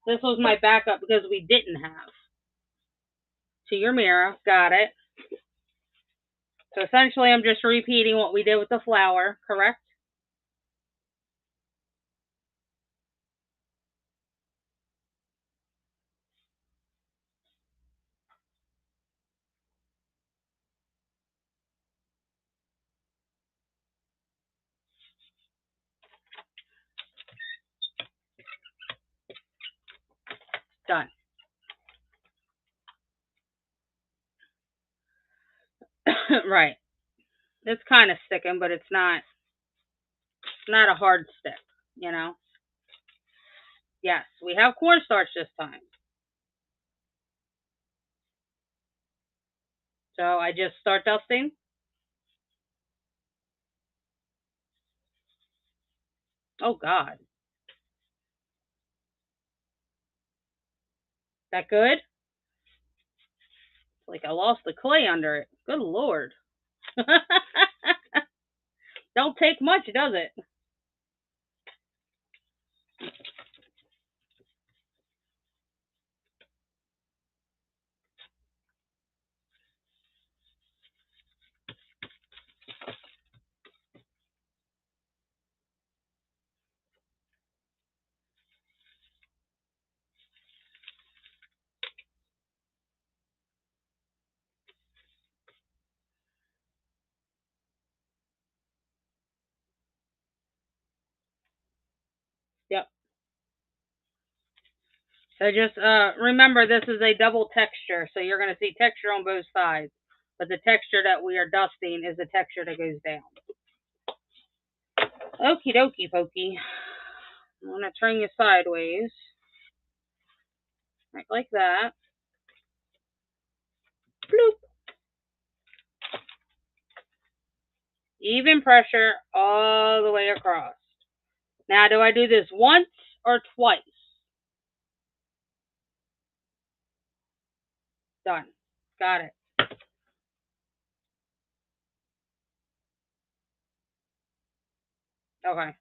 This was my backup because we didn't have. To your mirror. Got it. So essentially I'm just repeating what we did with the flour, correct? Done. Right. It's kind of sticking, but it's not a hard stick, you know? Yes, we have cornstarch this time. So I just start dusting. Oh God. That good? Like I lost the clay under it. Good Lord. Don't take much, does it? Yep. So just remember this is a double texture, so you're going to see texture on both sides. But the texture that we are dusting is the texture that goes down. Okie dokie pokey. I'm going to turn you sideways. Right like that. Bloop. Even pressure all the way across. Now, do I do this once or twice? Done. Got it. Okay.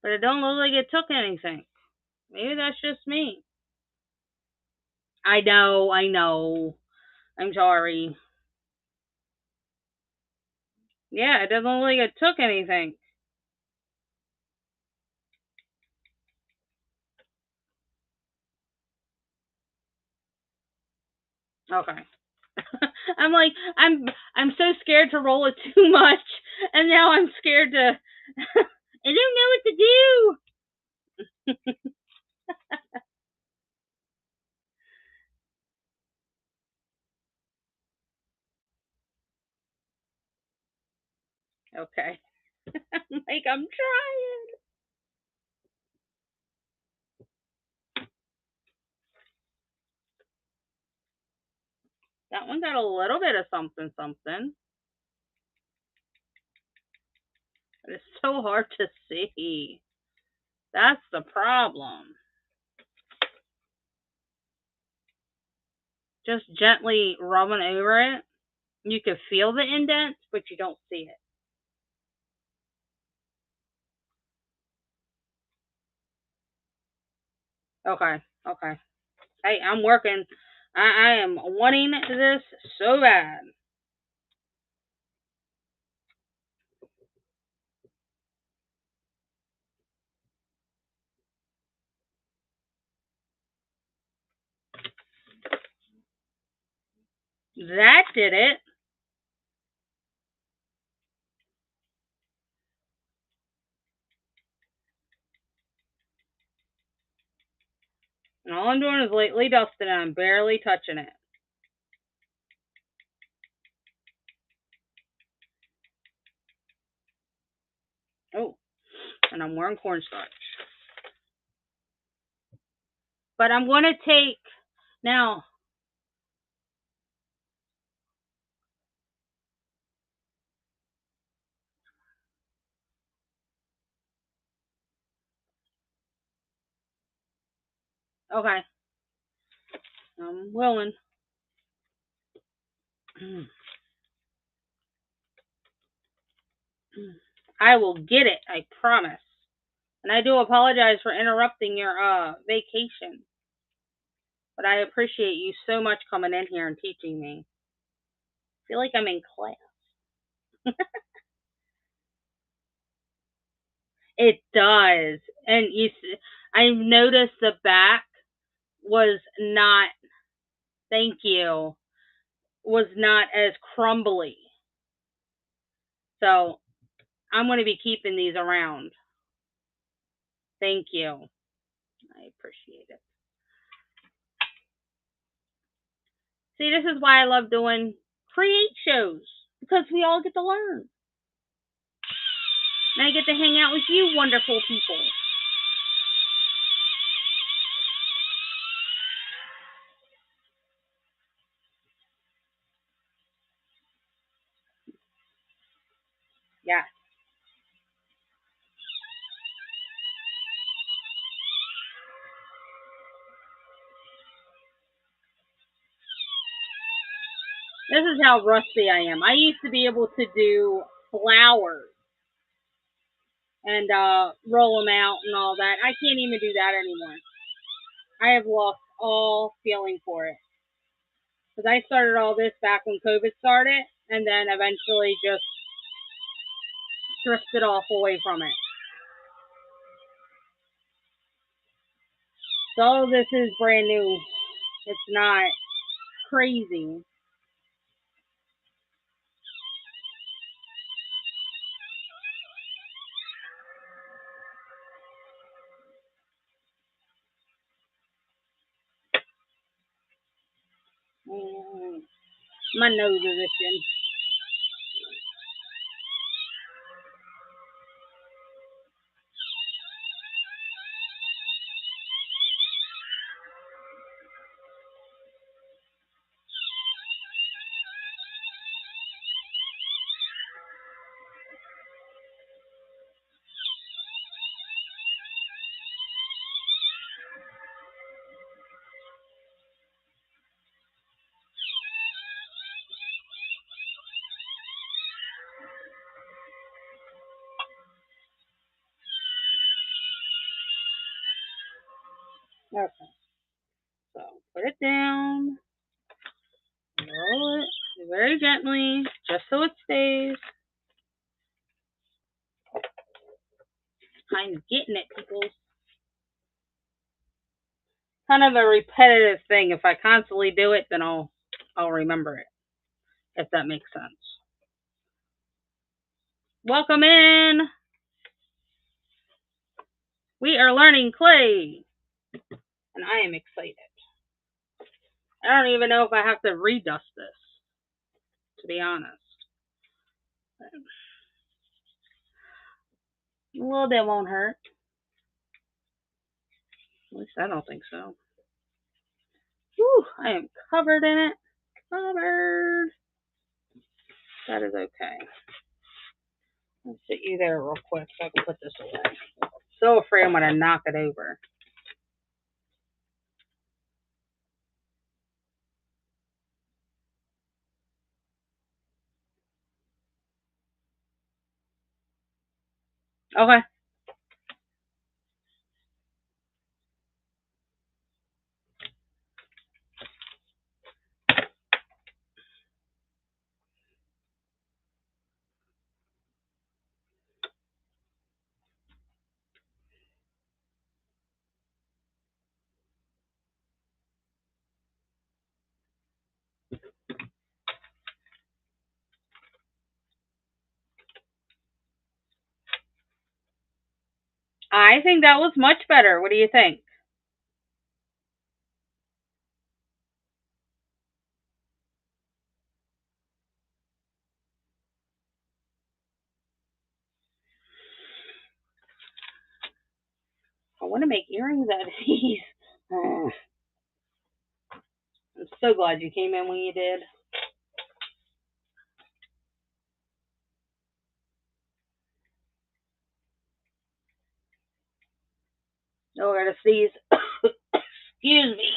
But it don't look like it took anything. Maybe that's just me. I know. I'm sorry. Yeah, it doesn't look like it took anything. Okay. I'm so scared to roll it too much, and now I'm scared to. I don't know what to do. Okay. I'm trying. That one got a little bit of something. But it's so hard to see. That's the problem. Just gently rubbing over it. You can feel the indents, but you don't see it. Okay. Hey, I'm working. I am wanting this so bad. That did it. And all I'm doing is lightly dusting it. I'm barely touching it. And I'm wearing cornstarch. But I'm going to take, now, okay, I'm willing. I will get it, I promise. And I do apologize for interrupting your vacation. But I appreciate you so much coming in here and teaching me. I feel like I'm in class. It does. And I noticed the back was not, thank you, was not as crumbly. So I'm going to be keeping these around. Thank you. I appreciate it. See, this is why I love doing create shows, because we all get to learn. And I get to hang out with you wonderful people. Yeah. This is how rusty I am. I used to be able to do flowers and roll them out and all that. I can't even do that anymore. I have lost all feeling for it. Because I started all this back when COVID started, and then eventually just drifted off away from it. So all of this is brand new. It's not crazy. My nose is itching. Okay. So put it down. Roll it very gently, just so it stays. I'm getting it, people. Kind of a repetitive thing. If I constantly do it, then I'll remember it. If that makes sense. Welcome in. We are learning clay. And I am excited. I don't even know if I have to redust this, to be honest. A little bit won't hurt. At least I don't think so. Whew, I am covered in it. Covered. That is okay. Let's sit you there real quick so I can put this away. So afraid I'm going to knock it over. Okay. I think that was much better. What do you think? want to make earrings out of these. I'm so glad you came in when you did. Oh, I gotta sneeze. Excuse me.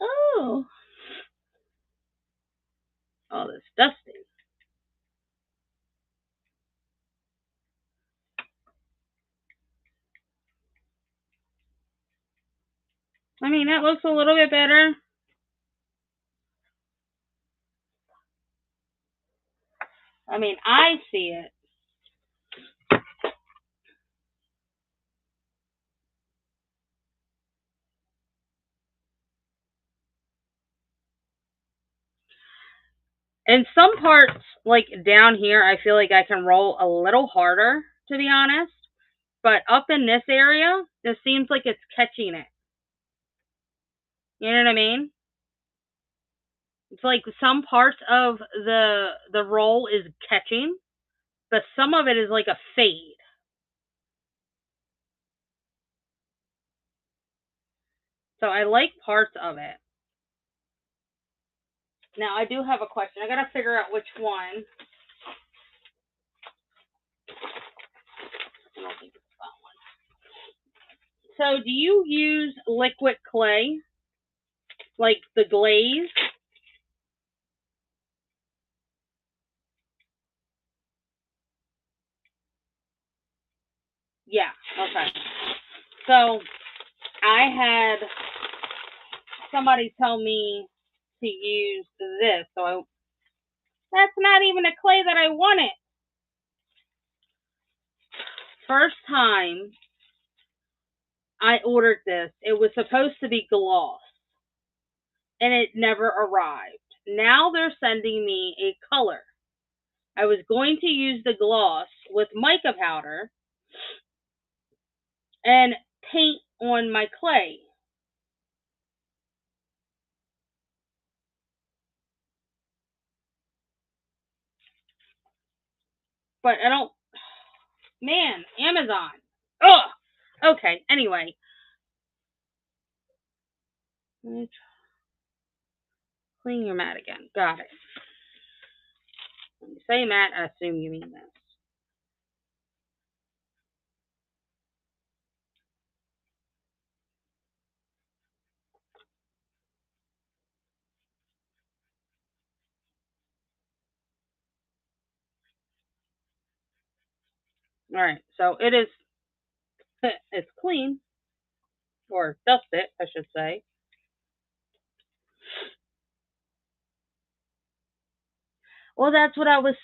Oh. Oh, that's dusty. I mean, that looks a little bit better. I mean, I see it. In some parts, like down here, I feel like I can roll a little harder, to be honest. But up in this area, it seems like it's catching it. You know what I mean? It's like some parts of the roll is catching, but some of it is like a fade. So I like parts of it. Now I do have a question. I gotta figure out which one. I don't think it's that one. So do you use liquid clay? Like the glaze? Yeah, okay. So I had somebody tell me to use this. That's not even a clay that I wanted. First time I ordered this, it was supposed to be gloss, and it never arrived. Now they're sending me a color. I was going to use the gloss with mica powder and paint on my clay. But I don't... Man, Amazon. Ugh! Okay, anyway. Clean your mat again. Got it. When you say mat, I assume you mean this. Alright, so it is... It's clean. Or dusted, I should say. Well, that's what I was...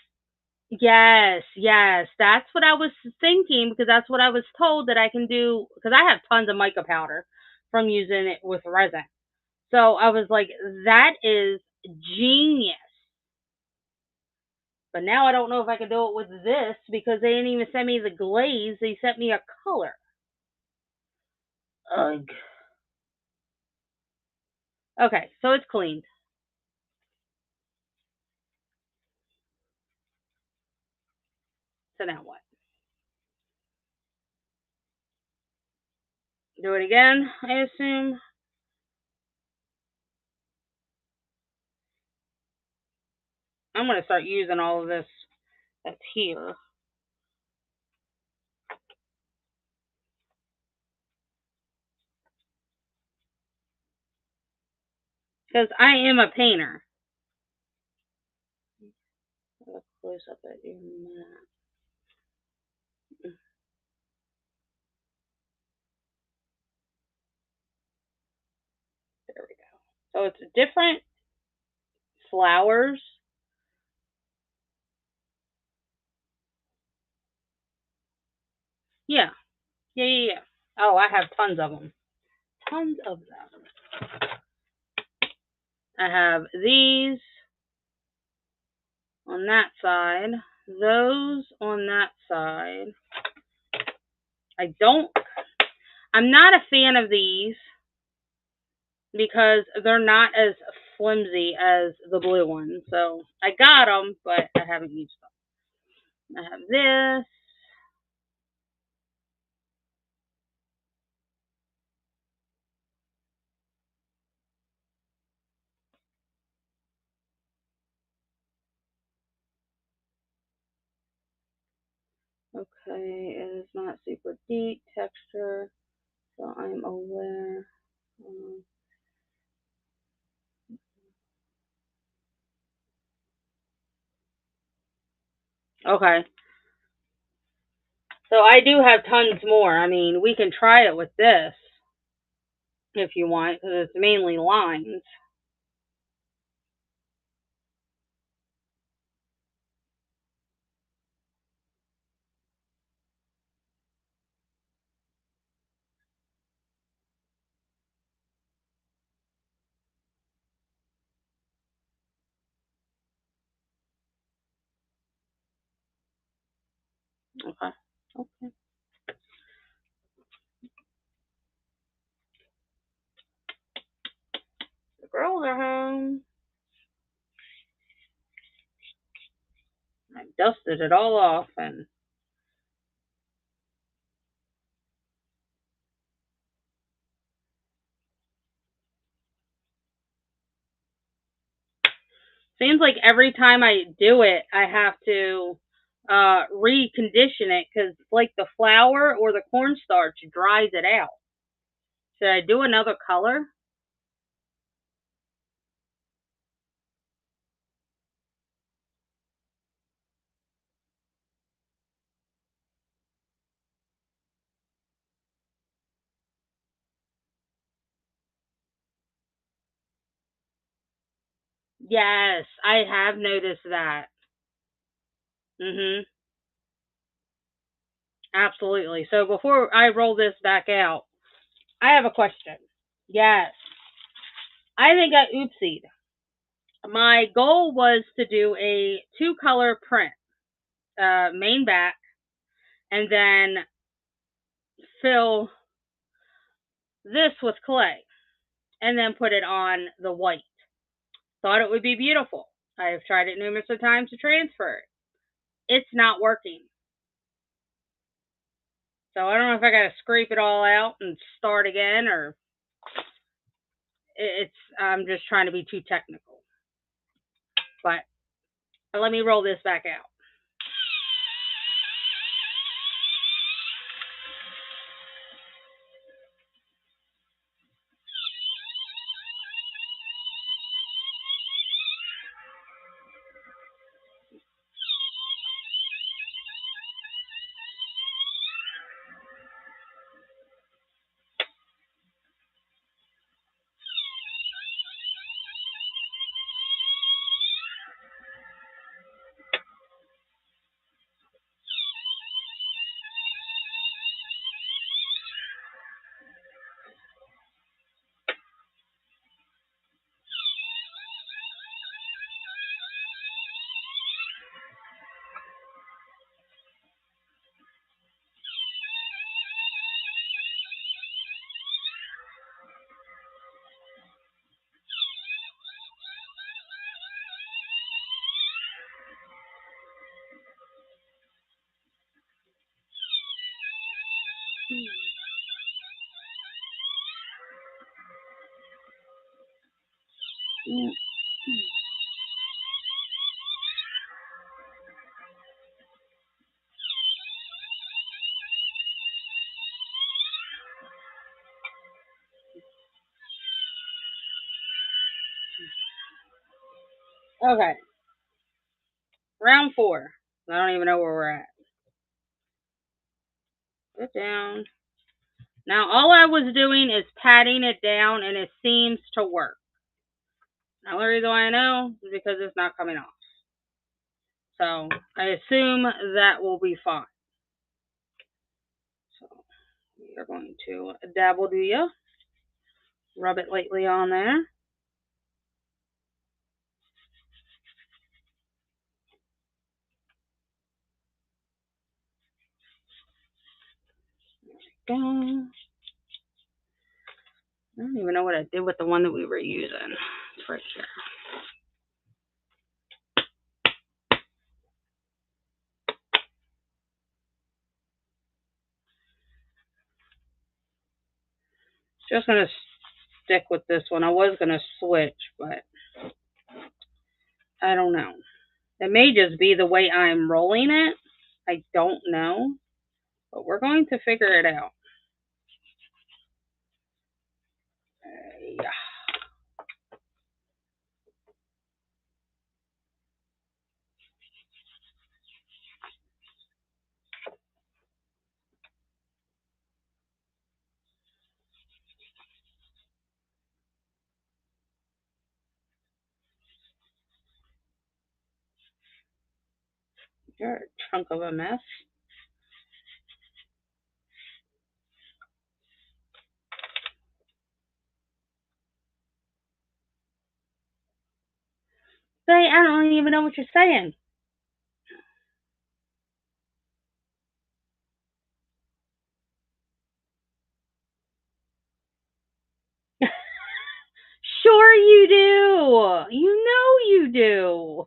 Yes, that's what I was thinking, because that's what I was told that I can do, because I have tons of mica powder from using it with resin. So I was like, that is genius. But now I don't know if I can do it with this, because they didn't even send me the glaze. They sent me a color. Ugh. Okay, so it's cleaned. So now what? Do it again, I assume. I'm going to start using all of this that's here. Because I am a painter. Look close up at your mat. There we go. So it's different flowers. Yeah. Oh, I have tons of them. Tons of them. I have these on that side. Those on that side. I'm not a fan of these because they're not as flimsy as the blue ones. So I got them, but I haven't used them. I have this. Okay, it is not super deep texture, so I'm aware. Okay. So I do have tons more. I mean, we can try it with this if you want, because it's mainly lines. Okay. Okay. The girls are home. I dusted it all off and seems like every time I do it, I have to recondition it because like the flour or the cornstarch dries it out. Should I do another color? Yes, I have noticed that. Mhm. Absolutely. So before I roll this back out, I have a question. Yes. I think I oopsied. My goal was to do a two-color print, main back, and then fill this with clay, and then put it on the white. Thought it would be beautiful. I have tried it numerous of times to transfer it. It's not working. So I don't know if I gotta scrape it all out and start again, or it's I'm just trying to be too technical. But let me roll this back out. Okay, round 4. I don't even know where we're at. Sit down. Now all I was doing is patting it down, and it seems to work. Now the reason why I know is because it's not coming off. So I assume that will be fine. So we are going to dabble do ya. Rub it lightly on there. Go. I don't even know what I did with the one that we were using. It's right here. Just gonna stick with this one. I was gonna switch, but I don't know. It may just be the way I'm rolling it. I don't know, but we're going to figure it out. Yeah. You're a chunk of a mess. Say, I don't even know what you're saying. Sure you do. You know you do.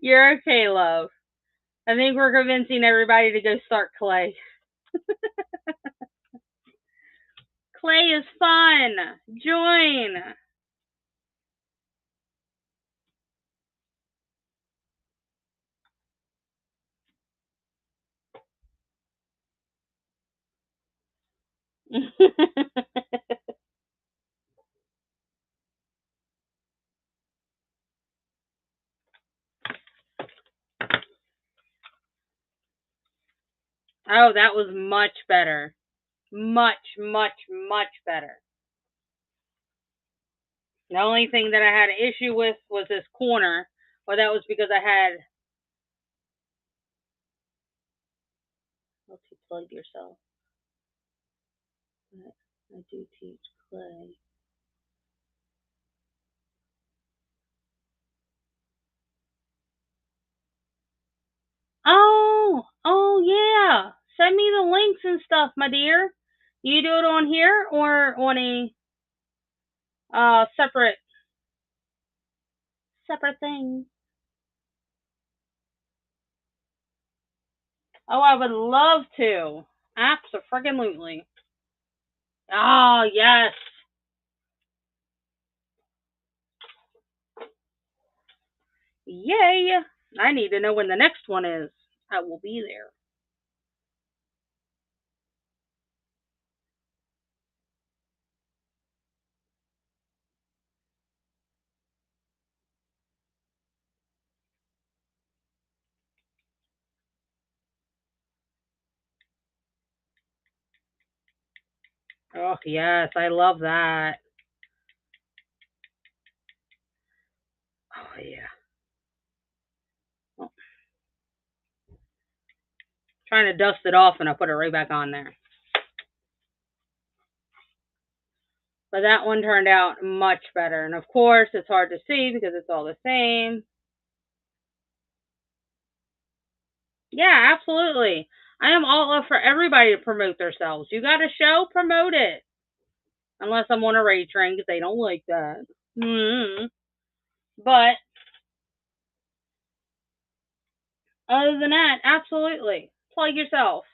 You're okay, love. I think we're convincing everybody to go start clay. Clay is fun. Join. Oh, that was much better. Much, much, much better. The only thing that I had an issue with was this corner. Well, that was because I had. Multi-plug yourself. I do teach clay. Oh yeah. Send me the links and stuff, my dear. You do it on here or on a separate thing? Oh, I would love to. Absolutely. Oh yes. Yay! I need to know when the next one is. I will be there. Oh yes, I love that. Oh yeah. Oh, trying to dust it off and I put it right back on there. But that one turned out much better. And of course, it's hard to see because it's all the same. Yeah, absolutely. I am all up for everybody to promote themselves. You got a show, promote it. Unless I'm on a raid train because they don't like that. But other than that, absolutely. Plug yourself.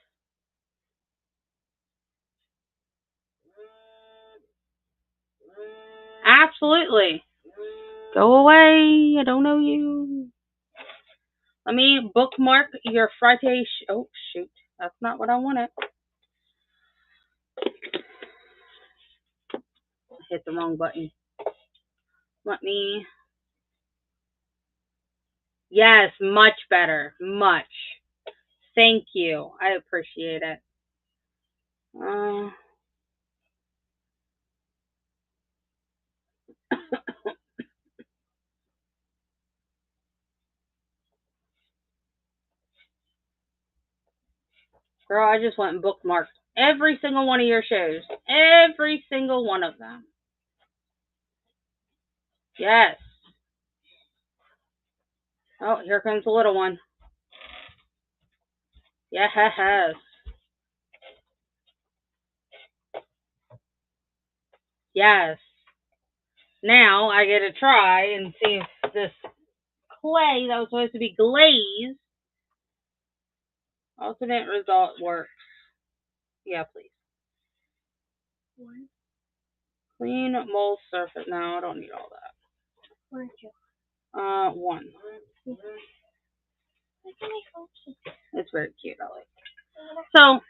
Absolutely. Go away. I don't know you. Let me bookmark your Friday. Oh, shoot. That's not what I wanted. I hit the wrong button. Let me. Yes, much better. Much. Thank you. I appreciate it. Girl, I just went and bookmarked every single one of your shows. Every single one of them. Yes. Oh, here comes the little one. Yes. Yes. Now I get to try and see if this clay that was supposed to be glazed alternate result works. Yeah, please. Clean mold surface. No, I don't need all that. One. very cute. I like. So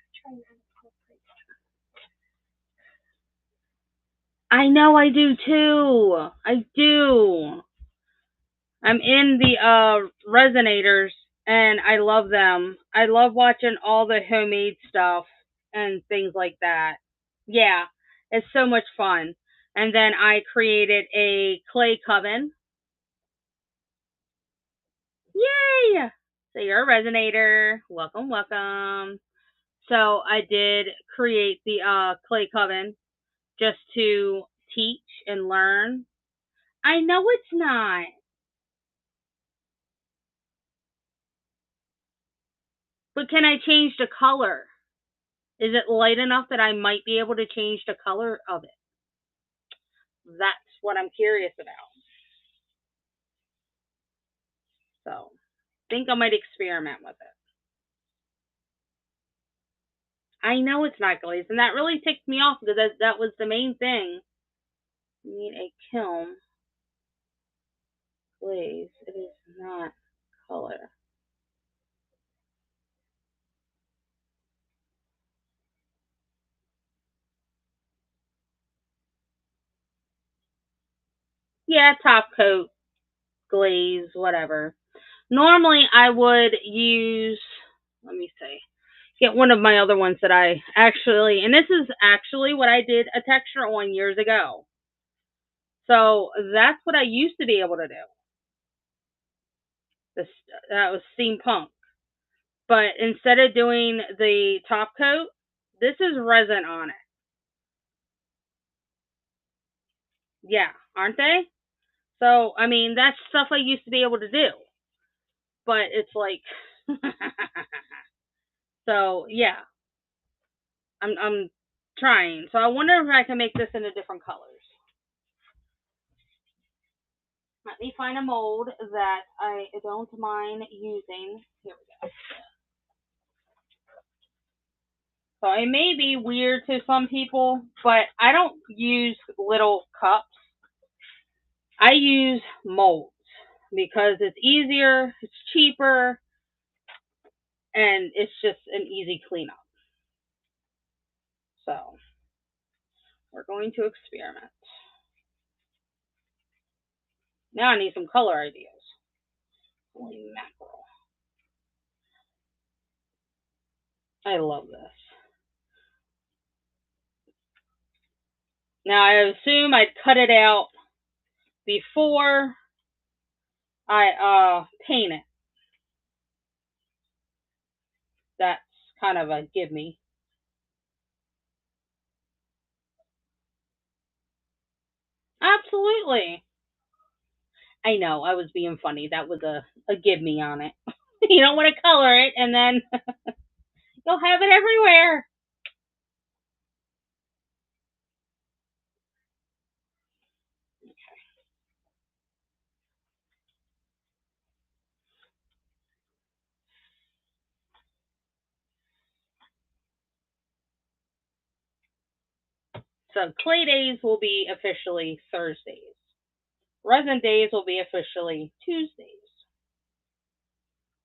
I know I do too. I do. I'm in the resonators and I love them. I love watching all the homemade stuff and things like that. Yeah, it's so much fun. And then I created a clay coven. Yay! So you're a resonator. Welcome, welcome. So I did create the clay coven just to teach and learn. I know it's not. But can I change the color? Is it light enough that I might be able to change the color of it? That's what I'm curious about. So, think I might experiment with it. I know it's not glazed, and that really ticked me off because that was the main thing. You need a kiln glaze. It is not color. Yeah, top coat, glaze, whatever. Normally, I would use, let me see, get one of my other ones that I actually, and this is actually what I did a texture on years ago. So that's what I used to be able to do. This that was steampunk. But instead of doing the top coat, this is resin on it. Yeah, aren't they? So I mean that's stuff I used to be able to do. But it's like so yeah, I'm trying. So I wonder if I can make this into different colors. Let me find a mold that I don't mind using. Here we go. So it may be weird to some people, but I don't use little cups. I use molds because it's easier, it's cheaper, and it's just an easy cleanup. So we're going to experiment. Now I need some color ideas. Holy mackerel. I love this. Now I assume I'd cut it out before I paint it. That's kind of a give me. Absolutely. I know, I was being funny. That was a give me on it. You don't want to color it and then you'll have it everywhere. So clay days will be officially Thursdays. Resin days will be officially Tuesdays.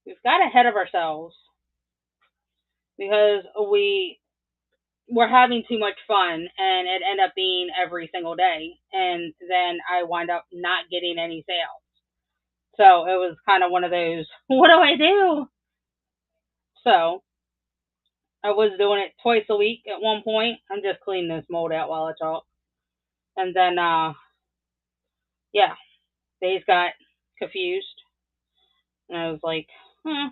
We've got ahead of ourselves because we were having too much fun and it ended up being every single day. And then I wind up not getting any sales. So it was kind of one of those, what do I do? So I was doing it twice a week at one point. I'm just cleaning this mold out while I talk. And then, yeah, days got confused. And I was like, All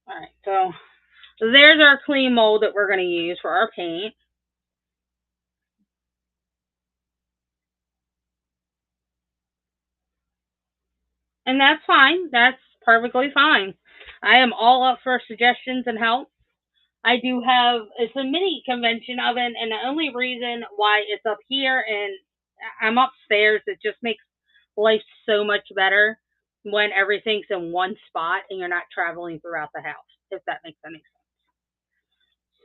right, so there's our clean mold that we're going to use for our paint. And that's fine. That's perfectly fine. I am all up for suggestions and help. I do have, it's a mini convention oven, and the only reason why it's up here and I'm upstairs, it just makes life so much better when everything's in one spot and you're not traveling throughout the house, if that makes any sense.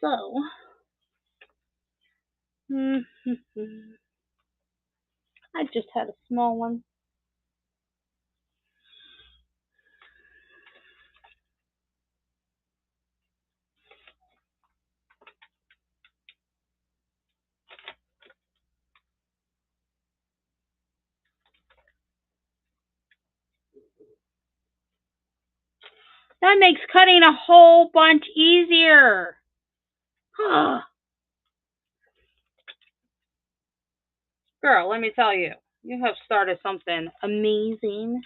So, I just had a small one. That makes cutting a whole bunch easier. Girl, let me tell you, you have started something amazing.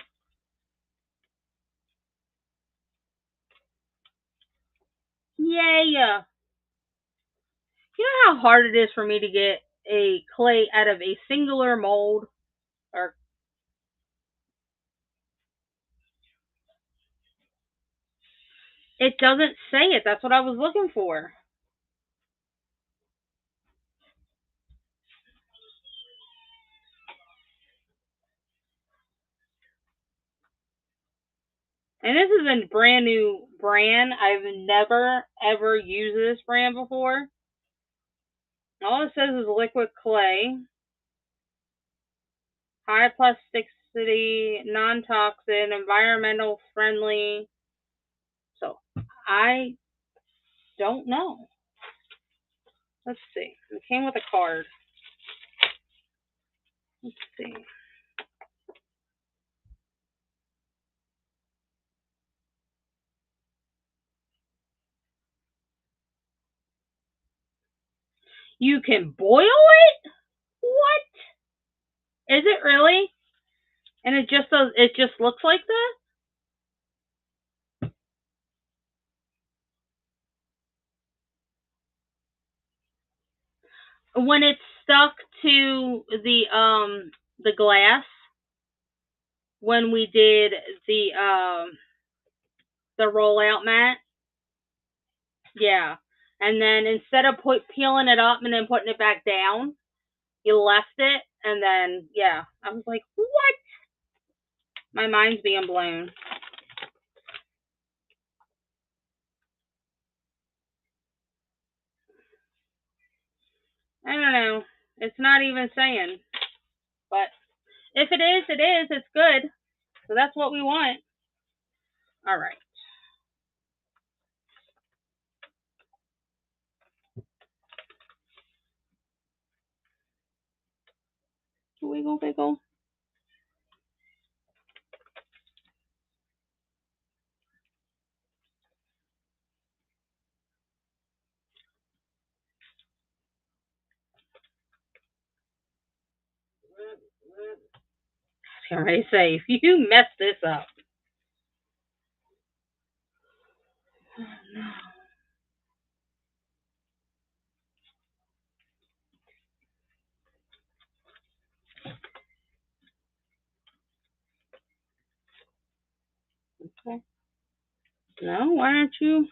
Yay! You know how hard it is for me to get a clay out of a singular mold? Or it doesn't say it. That's what I was looking for. And this is a brand new brand. I've never ever used this brand before. All it says is liquid clay, high plasticity, non-toxic, environmental friendly. So I don't know. Let's see. It came with a card. Let's see. You can boil it? What? Is it really? And it just does. It just looks like that? When it's stuck to the glass, when we did the rollout mat, yeah. And then instead of peeling it up and then putting it back down, you left it, and then yeah, I was like, what? My mind's being blown. I don't know. It's not even saying, but if it is, it is. It's good. So that's what we want. All right. Wiggle, wiggle. I was going to say, if you mess this up. Oh, no. Okay. No, why aren't you?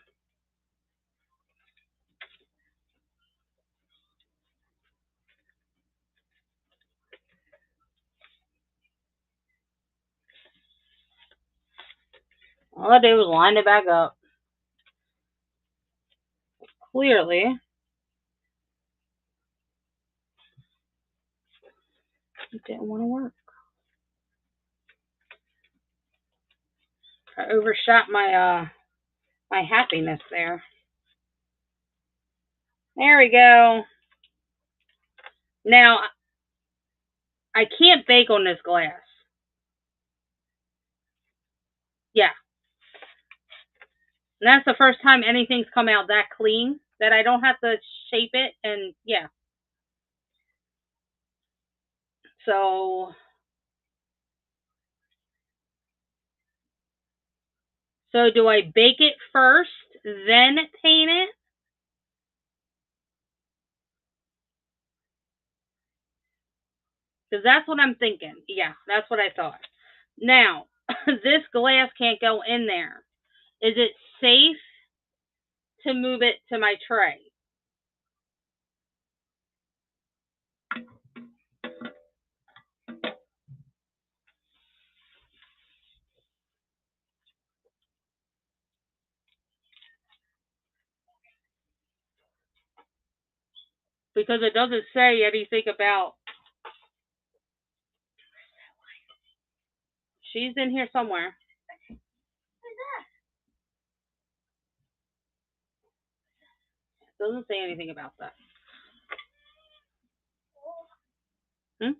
All I did was line it back up. Clearly, it didn't want to work. I overshot my my happiness there. There we go. Now, I can't bake on this glass. Yeah. And that's the first time anything's come out that clean that I don't have to shape it. And yeah. So do I bake it first, then paint it? Because that's what I'm thinking. Yeah, that's what I thought. Now, this glass can't go in there. Is it safe to move it to my tray? Because it doesn't say anything about. She's in here somewhere. It doesn't say anything about that. Hmm?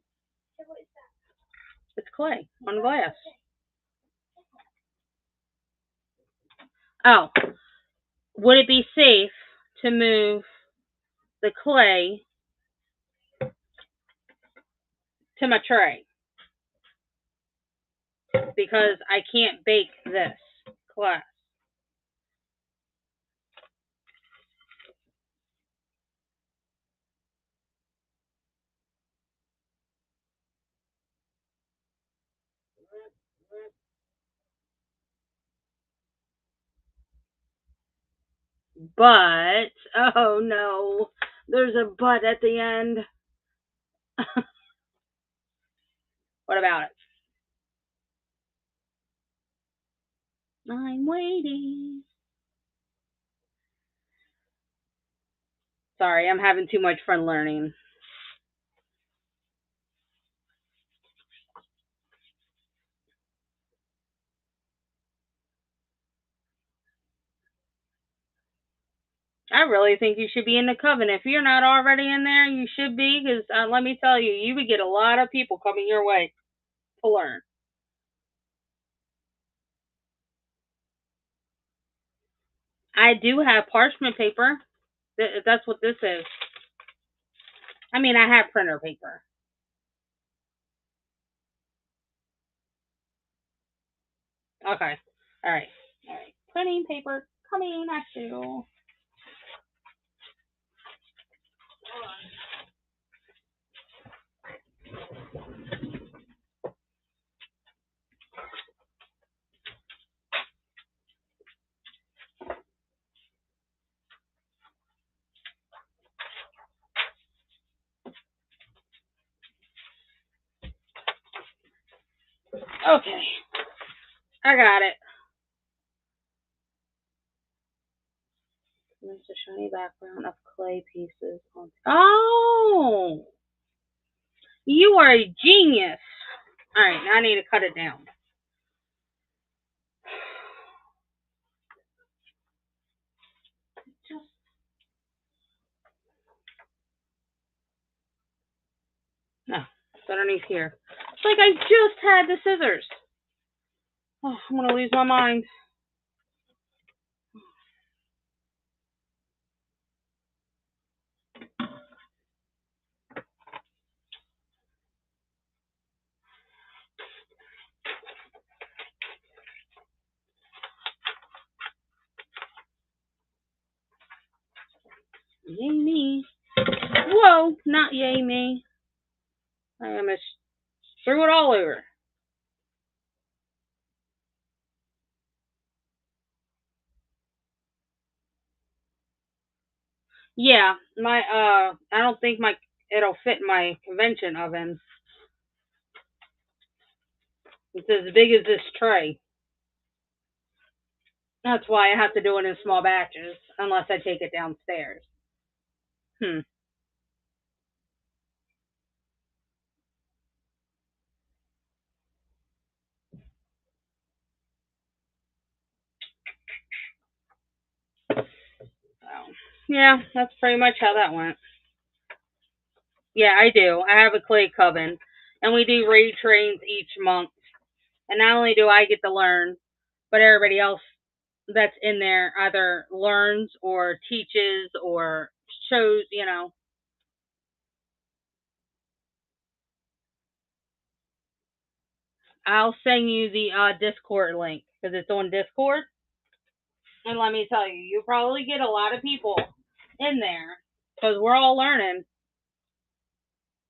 It's clay on glass. Oh, would it be safe to move the clay to my tray? Because I can't bake this class. But, oh no, there's a but at the end. What about it? I'm waiting. Sorry, I'm having too much fun learning. I really think you should be in the coven. If you're not already in there, you should be, because let me tell you, you would get a lot of people coming your way to learn. I do have parchment paper. That's what this is. I mean, I have printer paper. Okay. All right. Printing paper coming at you. Okay. I got it. There's a shiny background of clay pieces on. Oh! You are a genius. All right, now I need to cut it down. Just no, it's underneath here. It's like I just had the scissors. Oh, I'm gonna lose my mind. Yay me. Whoa, not yay me. I almost threw it all over. Yeah, I don't think it'll fit my convention oven. It's as big as this tray. That's why I have to do it in small batches, unless I take it downstairs. Hmm. So, yeah, that's pretty much how that went. Yeah, I do. I have a clay coven, and we do raid trains each month. And not only do I get to learn, but everybody else that's in there either learns or teaches or shows, I'll send you the Discord link because it's on Discord. And let me tell you, you probably get a lot of people in there because we're all learning.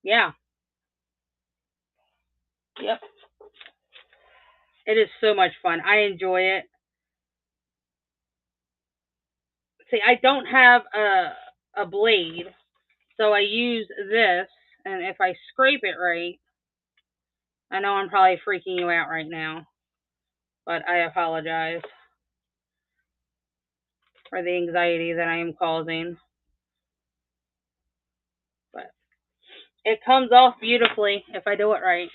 Yeah. Yep. It is so much fun. I enjoy it. See, I don't have a blade, so I use this, and if I scrape it right, I know I'm probably freaking you out right now, but I apologize for the anxiety that I am causing. But it comes off beautifully if I do it right.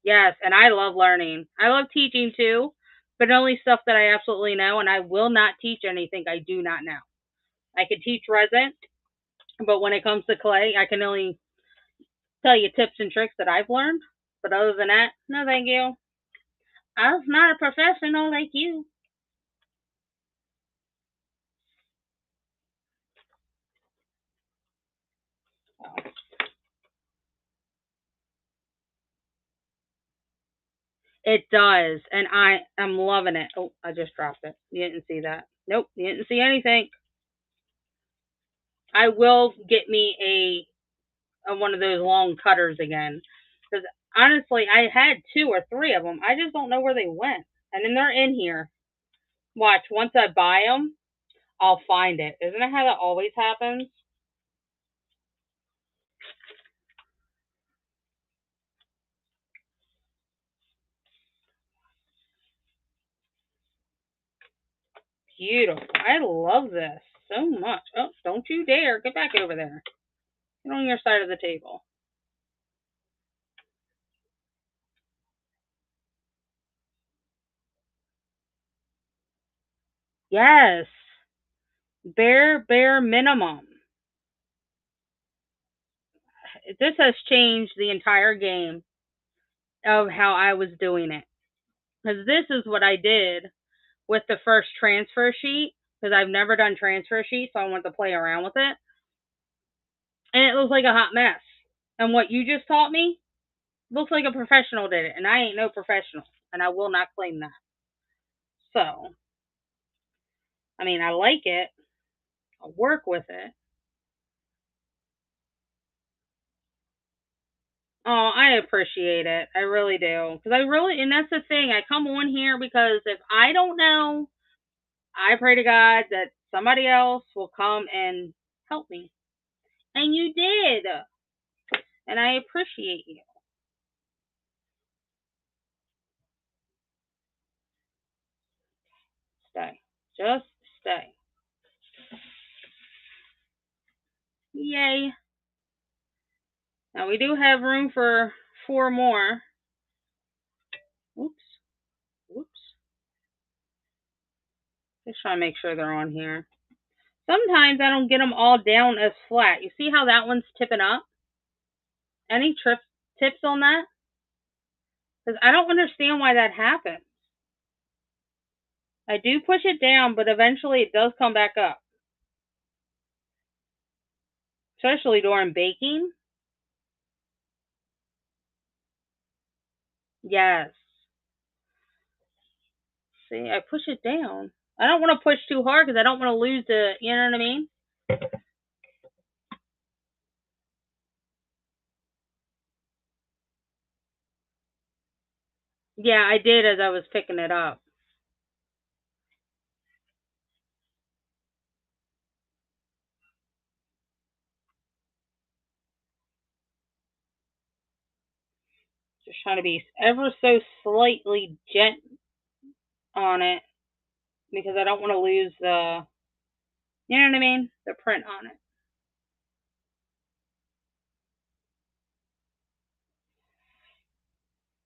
Yes, and I love learning. I love teaching too, but only stuff that I absolutely know, and I will not teach anything I do not know. I could teach resin, but when it comes to clay, I can only tell you tips and tricks that I've learned. But other than that, no thank you. I'm not a professional like you. It does, and I am loving it. Oh, I just dropped it. You didn't see that. Nope, you didn't see anything. I will get me a one of those long cutters again, because honestly, I had 2 or 3 of them. I just don't know where they went, and then they're in here. Watch, once I buy them, I'll find it. Isn't it how that always happens? Beautiful. I love this so much. Oh, don't you dare. Get back over there. Get on your side of the table. Yes. Bare minimum. This has changed the entire game of how I was doing it. Because this is what I did with the first transfer sheet. Because I've never done transfer sheets, so I want to play around with it. And it looks like a hot mess. And what you just taught me looks like a professional did it. And I ain't no professional. And I will not claim that. So, I mean, I like it. I'll work with it. Oh, I appreciate it. I really do. Because and that's the thing. I come on here because if I don't know, I pray to God that somebody else will come and help me. And you did. And I appreciate you. Stay. Just stay. Yay. Now we do have room for 4 more. Oops. Whoops. Just trying to make sure they're on here. Sometimes I don't get them all down as flat. You see how that one's tipping up? Any tips on that? Because I don't understand why that happens. I do push it down, but eventually it does come back up. Especially during baking. Yes. See, I push it down. I don't want to push too hard because I don't want to lose the, you know what I mean? Yeah, I did as I was picking it up. Just trying to be ever so slightly gent on it because I don't want to lose the, you know what I mean? The print on it.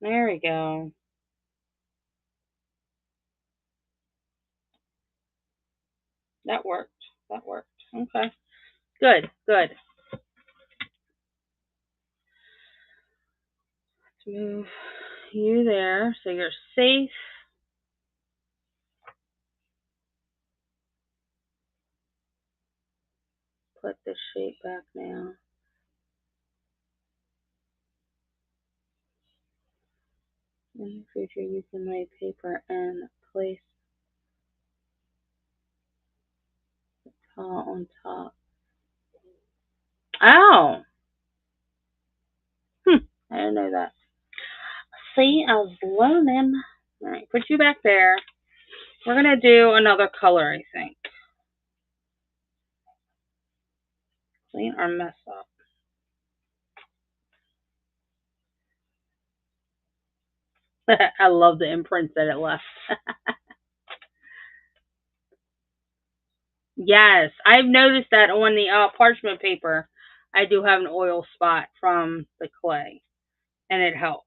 There we go. That worked. That worked. Okay. Good, good. Let's move you there so you're safe. Put the shape back now. In the future, you can lay paper and place the towel on top. Oh! I didn't know that. See, I was learning. Alright, put you back there. We're going to do another color, I think. Clean our mess up. I love the imprint that it left. Yes, I've noticed that on the parchment paper. I do have an oil spot from the clay, and it helps.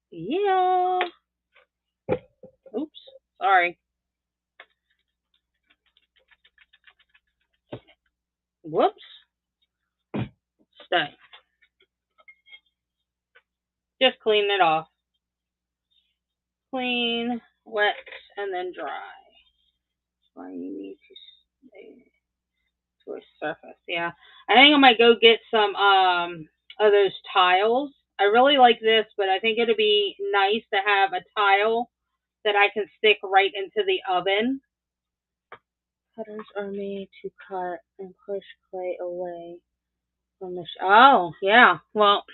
Yeah. Oops. Sorry. Whoops. Stay. Just clean it off. Clean, wet, and then dry. Why you need to stay to a surface. Yeah. I think I might go get some of those tiles. I really like this, but I think it'd be nice to have a tile that I can stick right into the oven. Cutters are made to cut and push clay away from the oh, yeah. Well,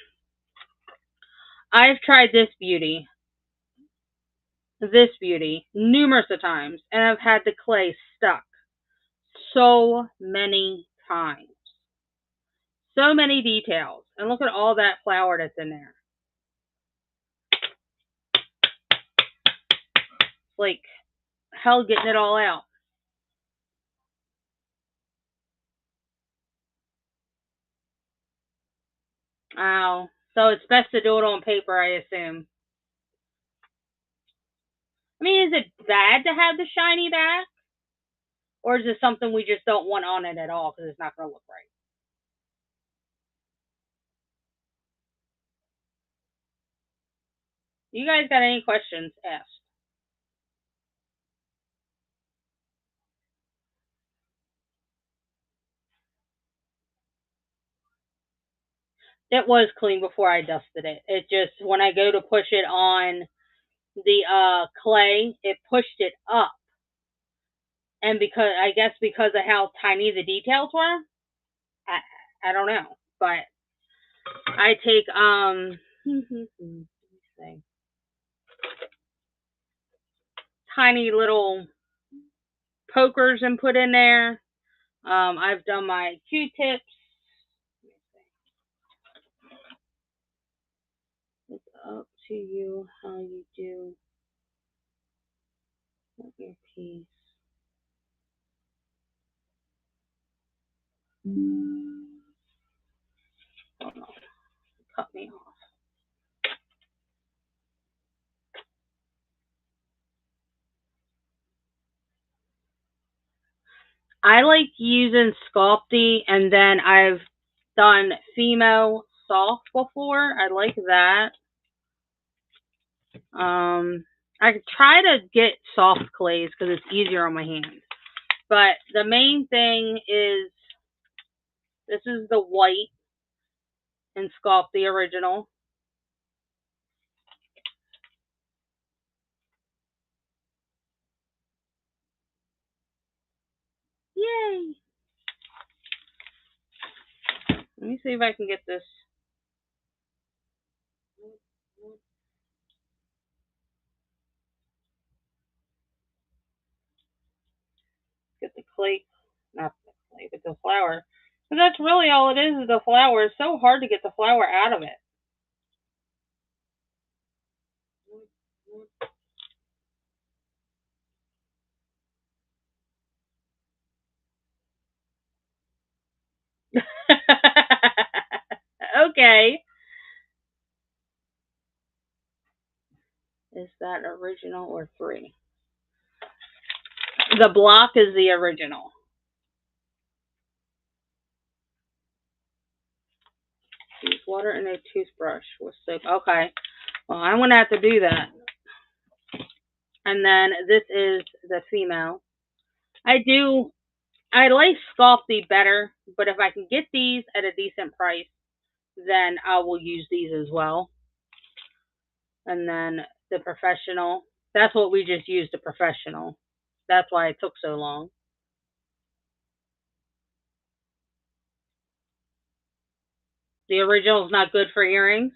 I've tried this beauty, numerous of times, and I've had the clay stuck so many times. So many details. And look at all that flour that's in there. Like, hell getting it all out. Oh, so it's best to do it on paper, I assume. I mean, is it bad to have the shiny back? Or is it something we just don't want on it at all because it's not going to look right? You guys got any questions? Ask. It was clean before I dusted it. It just, when I go to push it on the clay, it pushed it up. And I guess because of how tiny the details were, I don't know. But I take, tiny little pokers and put in there. I've done my Q-tips. It's up to you how you do your piece. Oh no, cut me off. I like using Sculpey, and then I've done Fimo Soft before. I like that. I try to get soft clays because it's easier on my hands. But the main thing is, this is the white in Sculpey original. Yay! Let me see if I can get this. Get the clay, not the clay, but the flour. But that's really all it is the flour. It's so hard to get the flour out of it. Okay. Is that original or 3? The block is the original. Use water and a toothbrush with soap. Okay. Well, I'm going to have to do that. And then this is the female. I like Sculpey better, but if I can get these at a decent price, then I will use these as well. And then the professional. That's what we just used, the professional. That's why it took so long. The original is not good for earrings.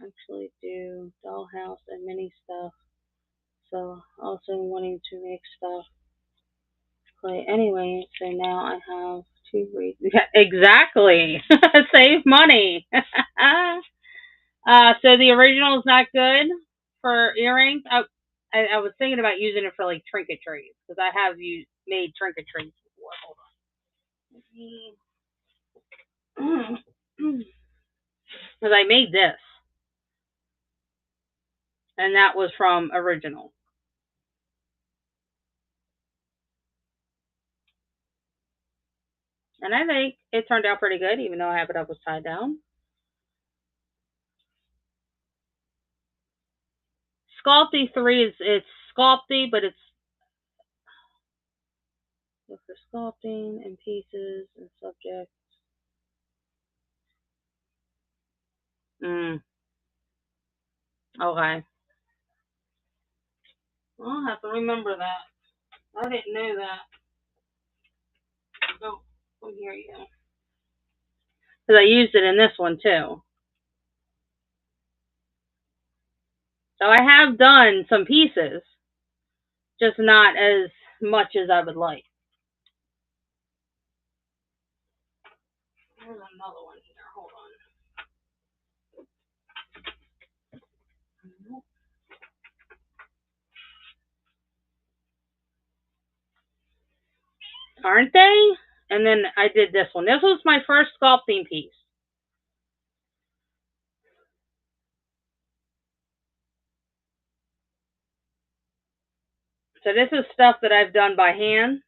Actually do dollhouse and mini stuff. So also wanting to make stuff clay anyway. So now I have 2 reasons. Yeah, exactly. Save money. So the original is not good for earrings. I was thinking about using it for like trinket trays because I have made trinket trays before. Hold on. Because I made this. And that was from original. And I think it turned out pretty good, even though I have it up was tied down. Sculpey 3 it's Sculpey, but it's for sculpting and pieces and subjects. Okay. Well, I'll have to remember that. I didn't know that. Oh, here you go. Because I used it in this one too. So I have done some pieces, just not as much as I would like. There's another one here. Hold on. Aren't they? And then I did this one. This was my first sculpting piece. So this is stuff that I've done by hand.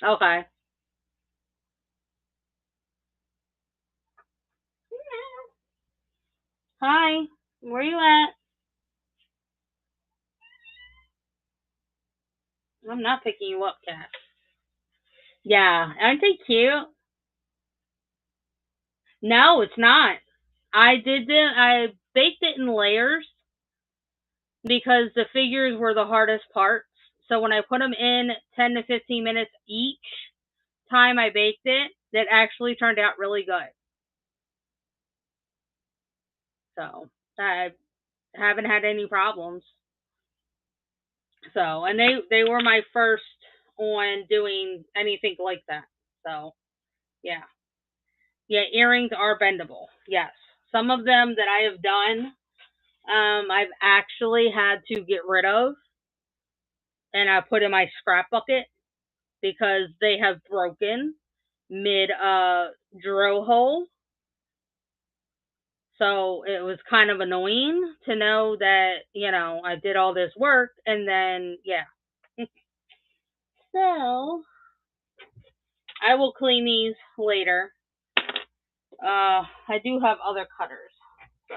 Okay. Hi. Where you at? I'm not picking you up, cat. Yeah. Aren't they cute? No, it's not. I baked it in layers because the figures were the hardest parts. So when I put them in 10 to 15 minutes each time I baked it, that actually turned out really good. So I haven't had any problems. So, and they were my first on doing anything like that. So, yeah. Yeah, earrings are bendable. Yes. Some of them that I have done, I've actually had to get rid of and I put in my scrap bucket because they have broken mid drill hole. So it was kind of annoying to know that, I did all this work and then, yeah. So I will clean these later. I do have other cutters. So.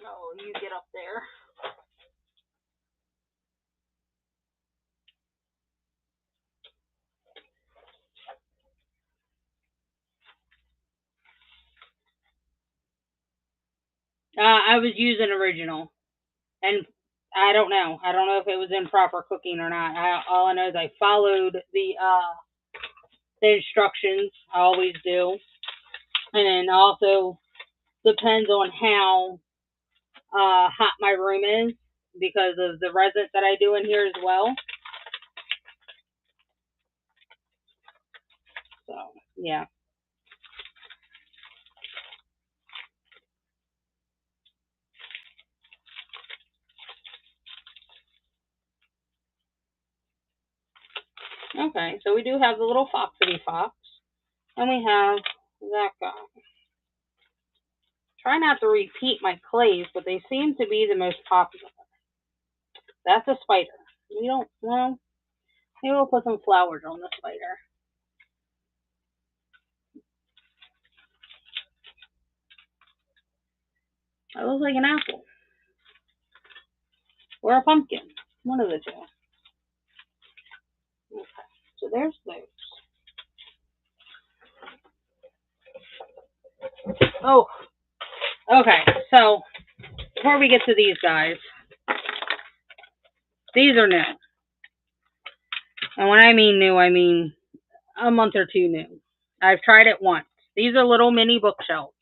Oh, you get up there. I was using original, and I don't know. I don't know if it was improper cooking or not. All I know is I followed the instructions. I always do, and it also depends on how hot my room is because of the resin that I do in here as well. So yeah. Okay, so we do have the little Foxity Fox, and we have that guy. Try not to repeat my clays, but they seem to be the most popular. That's a spider. We don't, well, maybe we'll put some flowers on the spider. That looks like an apple. Or a pumpkin. One of the two. Okay, so there's those. Oh, okay, so before we get to these guys, these are new. And when I mean new, I mean a month or two new. I've tried it once. These are little mini bookshelves.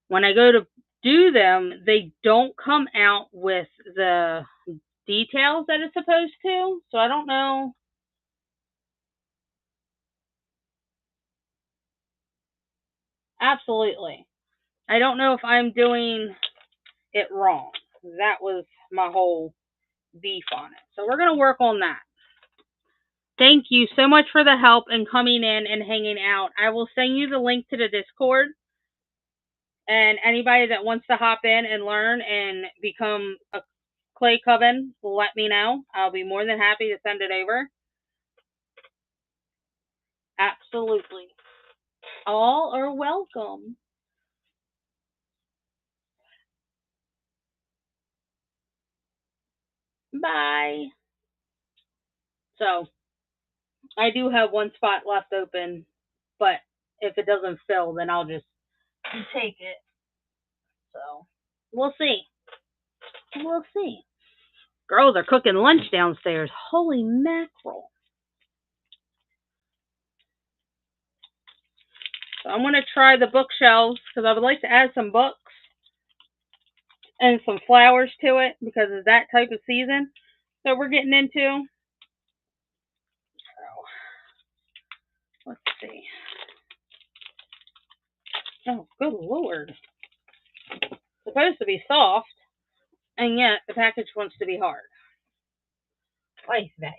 When I go to do them, they don't come out with the details that it's supposed to. So I don't know. Absolutely. I don't know if I'm doing it wrong. That was my whole beef on it. So we're going to work on that. Thank you so much for the help and coming in and hanging out. I will send you the link to the Discord. And anybody that wants to hop in and learn and become a clay coven, let me know. I'll be more than happy to send it over. Absolutely. All are welcome. Bye. So I do have one spot left open, but if it doesn't fill, then I'll just take it. So we'll see. We'll see. Girls are cooking lunch downstairs. Holy mackerel. So I'm going to try the bookshelves because I would like to add some books and some flowers to it because it's that type of season that we're getting into. So let's see. Oh, good Lord. It's supposed to be soft, and yet the package wants to be hard. Twice day.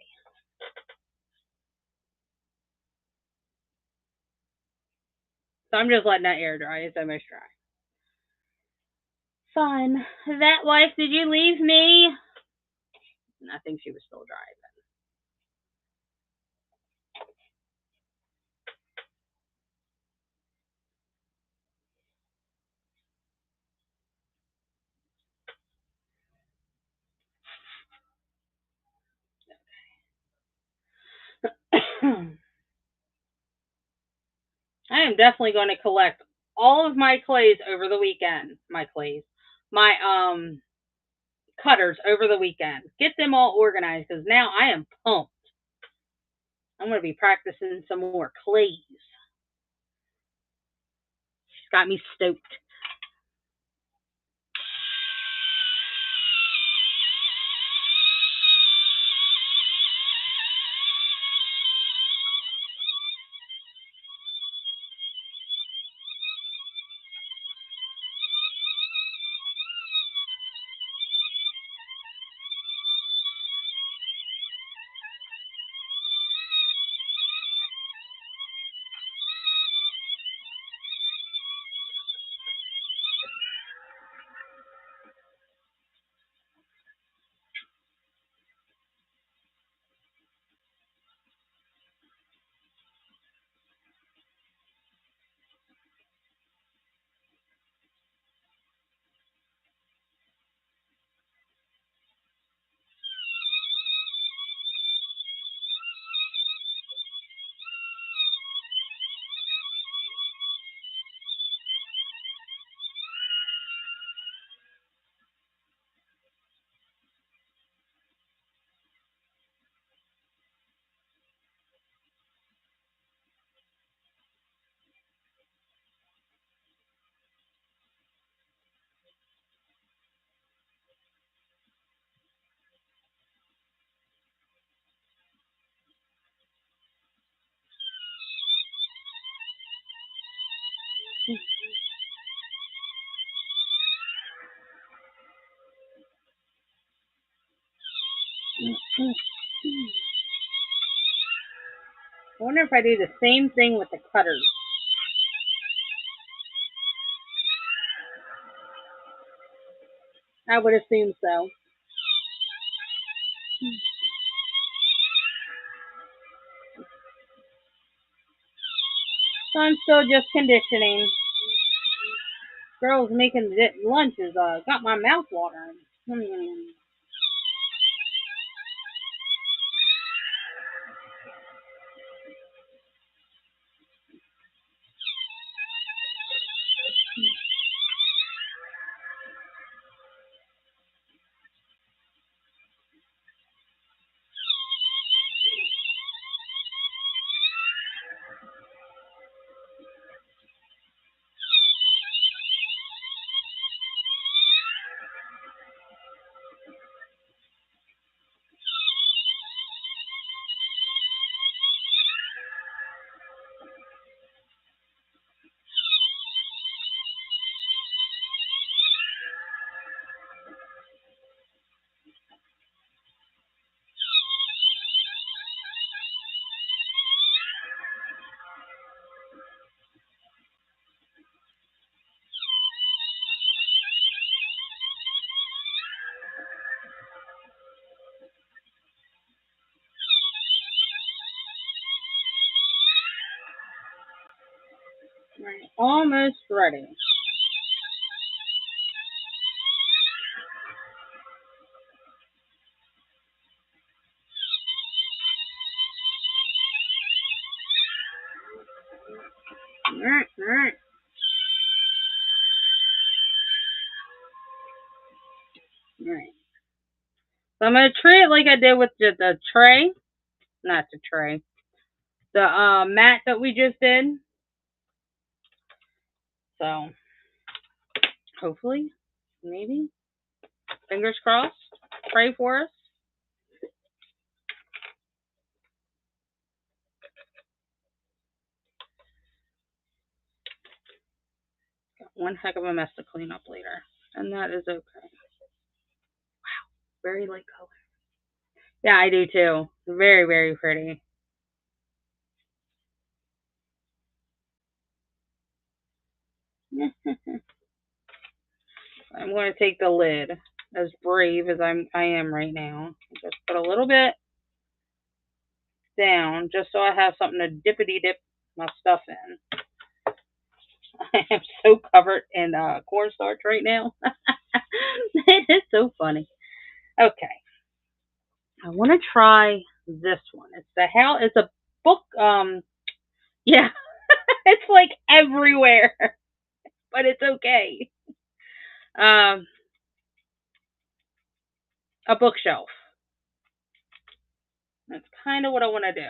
So I'm just letting that air dry. It's almost dry. Fun. That wife, did you leave me? I think she was still dry. I am definitely going to collect all of my clays over the weekend. My cutters over the weekend. Get them all organized because now I am pumped. I'm going to be practicing some more clays. She's got me stoked. I wonder if I do the same thing with the cutters. I would assume so. So I'm still just conditioning. Girls making lunch is got my mouth watering. Right, almost ready. Alright. Alright. So I'm going to treat it like I did with the tray. Not the tray. The mat that we just did. So, hopefully, maybe. Fingers crossed. Pray for us. Got one heck of a mess to clean up later. And that is okay. Wow. Very light color. Yeah, I do too. Very, very pretty. I'm going to take the lid, as brave as I am right now. Just put a little bit down, just so I have something to dippity dip my stuff in. I am so covered in cornstarch right now. It is so funny. Okay, I want to try this one. It's a book. Yeah, it's like everywhere, but it's okay. Um, a bookshelf. That's kind of what I want to do.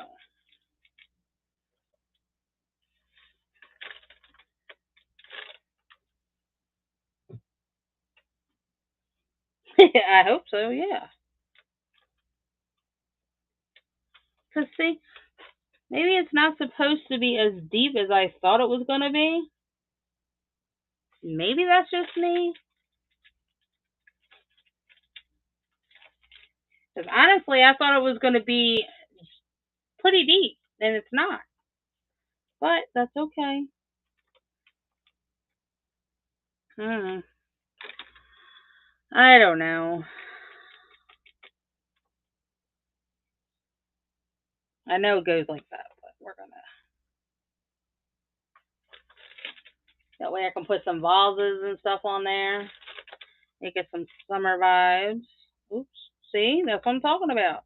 I hope so, yeah. Because, see, maybe it's not supposed to be as deep as I thought it was going to be. Maybe that's just me. Because honestly, I thought it was going to be pretty deep, and it's not. But that's okay. Hmm. I don't know. I know it goes like that, but we're going to. That way I can put some vases and stuff on there. Make it some summer vibes. Oops. See? That's what I'm talking about.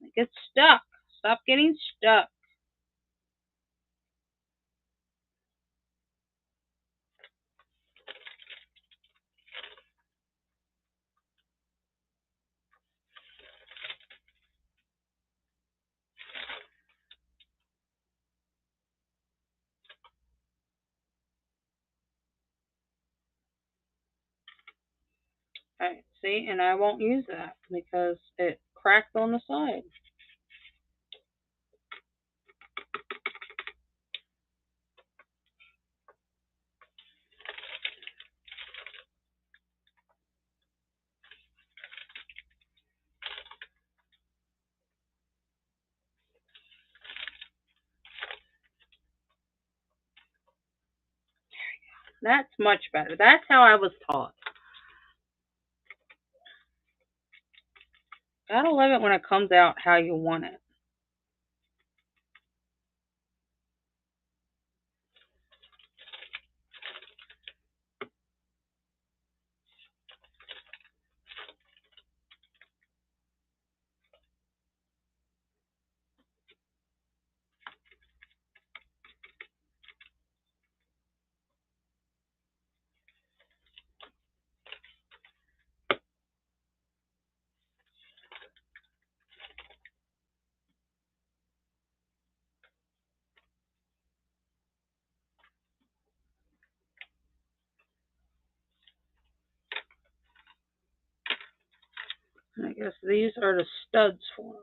It gets stuck. Stop getting stuck. Alright, see? And I won't use that because it cracked on the side. That's much better. That's how I was taught. Gotta love it when it comes out how you want it. I guess these are the studs for them.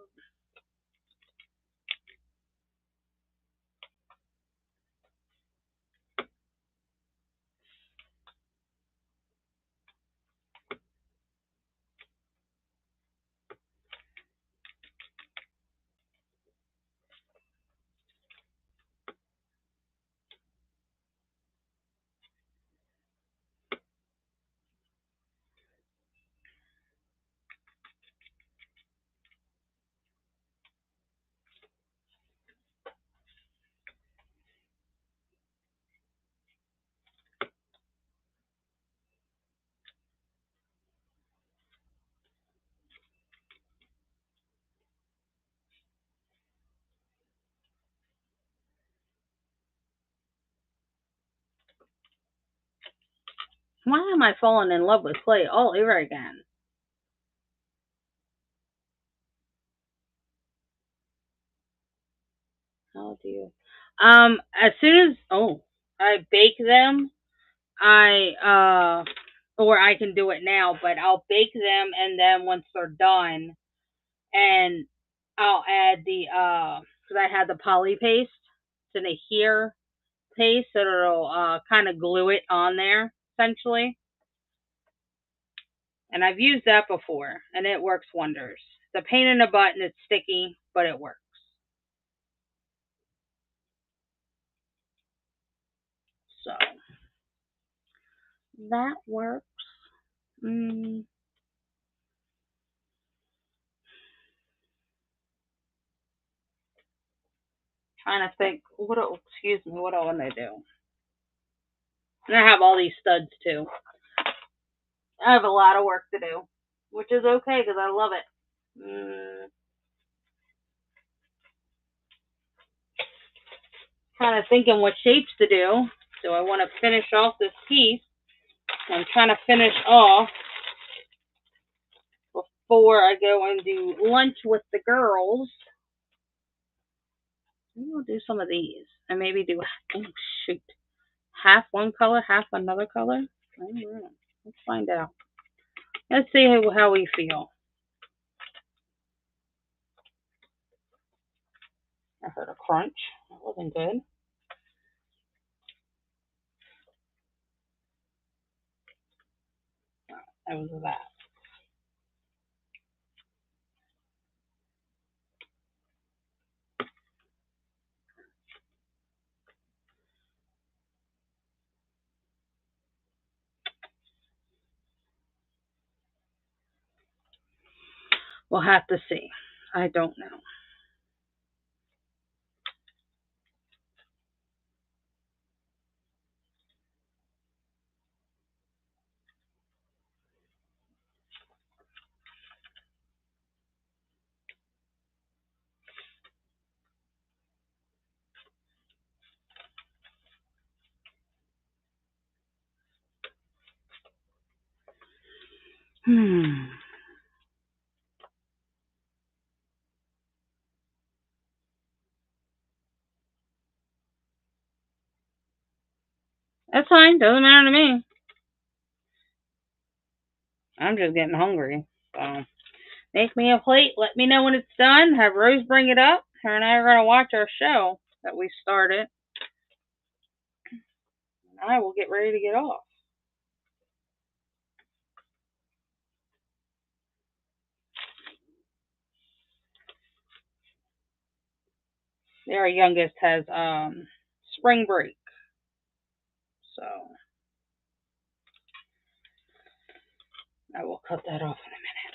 Why am I falling in love with clay all over again? How do you? As soon as I bake them, or I can do it now, but I'll bake them, and then once they're done, and I'll add the because I had the poly paste, to the adhere paste, so it'll kind of glue it on there essentially. And I've used that before, and it works wonders. The pain in the butt and it's sticky, but it works. So that works. Mm, Trying to think. Excuse me. What do I want to do? And I have all these studs too. I have a lot of work to do, which is okay because I love it. Kind of thinking what shapes to do. So I want to finish off this piece. I'm trying to finish off before I go and do lunch with the girls. Maybe we'll do some of these and maybe do, oh shoot, half one color, half another color. I don't know. Let's find out. Let's see how we feel. I heard a crunch. That wasn't good. That was that. We'll have to see. I don't know. Hmm. That's fine. Doesn't matter to me. I'm just getting hungry. So make me a plate. Let me know when it's done. Have Rose bring it up. Her and I are going to watch our show that we started. And I will get ready to get off. Our youngest has spring break. So I will cut that off in a minute.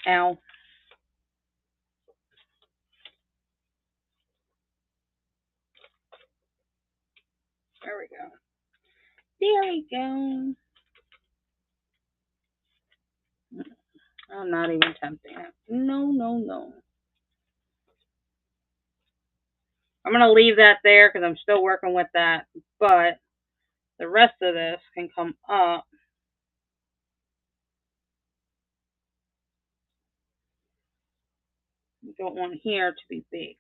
Ow. There we go. There we go. I'm not even tempting it. No, no, no. I'm going to leave that there because I'm still working with that. But the rest of this can come up. You don't want here to be big.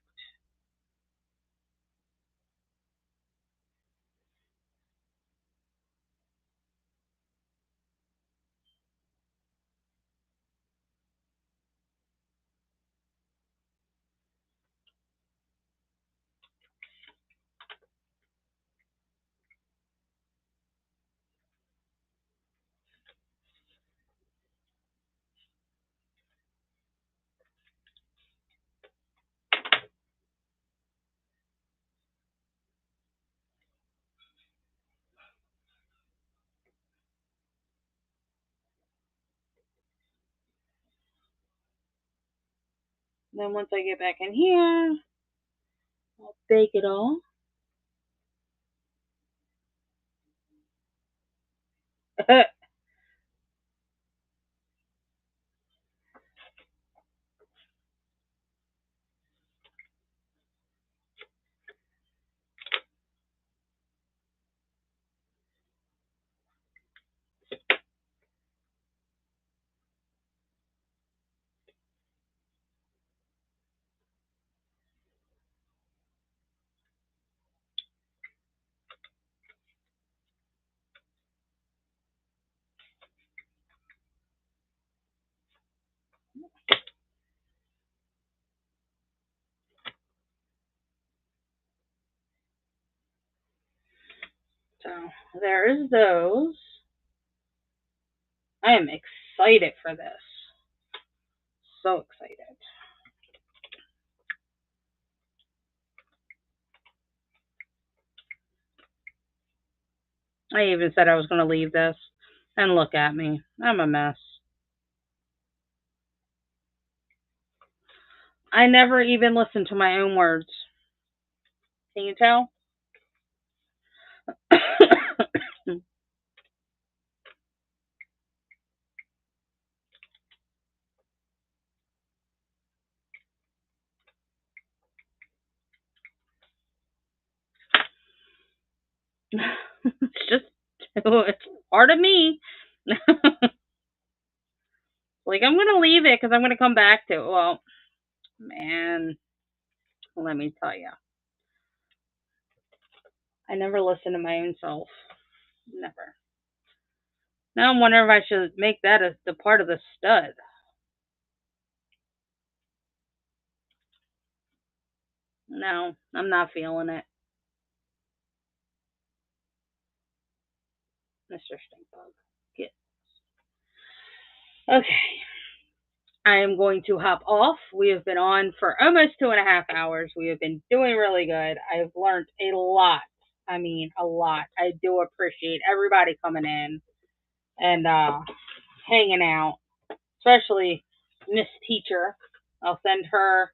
Then once I get back in here, I'll bake it all. So there's those. I am excited for this. So excited. I even said I was going to leave this. And look at me. I'm a mess. I never even listen to my own words. Can you tell? It's just, it's part of me. Like, I'm going to leave it because I'm going to come back to it. Well, man, let me tell you. I never listen to my own self. Never. Now I'm wondering if I should make that as the part of the stud. No, I'm not feeling it. Mr. Stinkbug. Get. Okay. I am going to hop off. We have been on for almost 2.5 hours. We have been doing really good. I've learned a lot. I mean, a lot. I do appreciate everybody coming in and hanging out, especially Miss Teacher. I'll send her.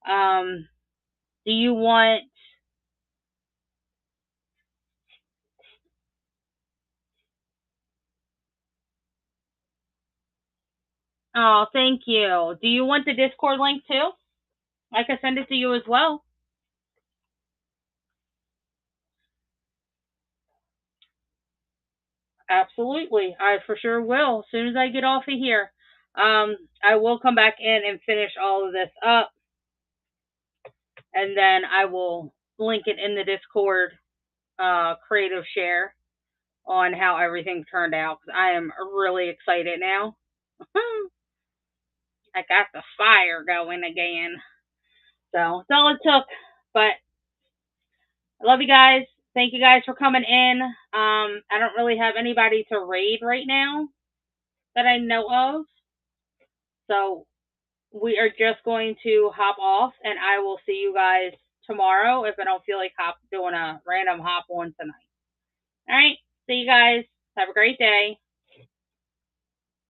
Do you want? Oh, thank you. Do you want the Discord link too? I can send it to you as well. Absolutely. I for sure will. As soon as I get off of here, I will come back in and finish all of this up. And then I will link it in the Discord creative share on how everything turned out. Because I am really excited now. I got the fire going again. So that's all it took. But I love you guys. Thank you guys for coming in. I don't really have anybody to raid right now that I know of. So we are just going to hop off, and I will see you guys tomorrow if I don't feel like doing a random hop on tonight. All right. See you guys. Have a great day.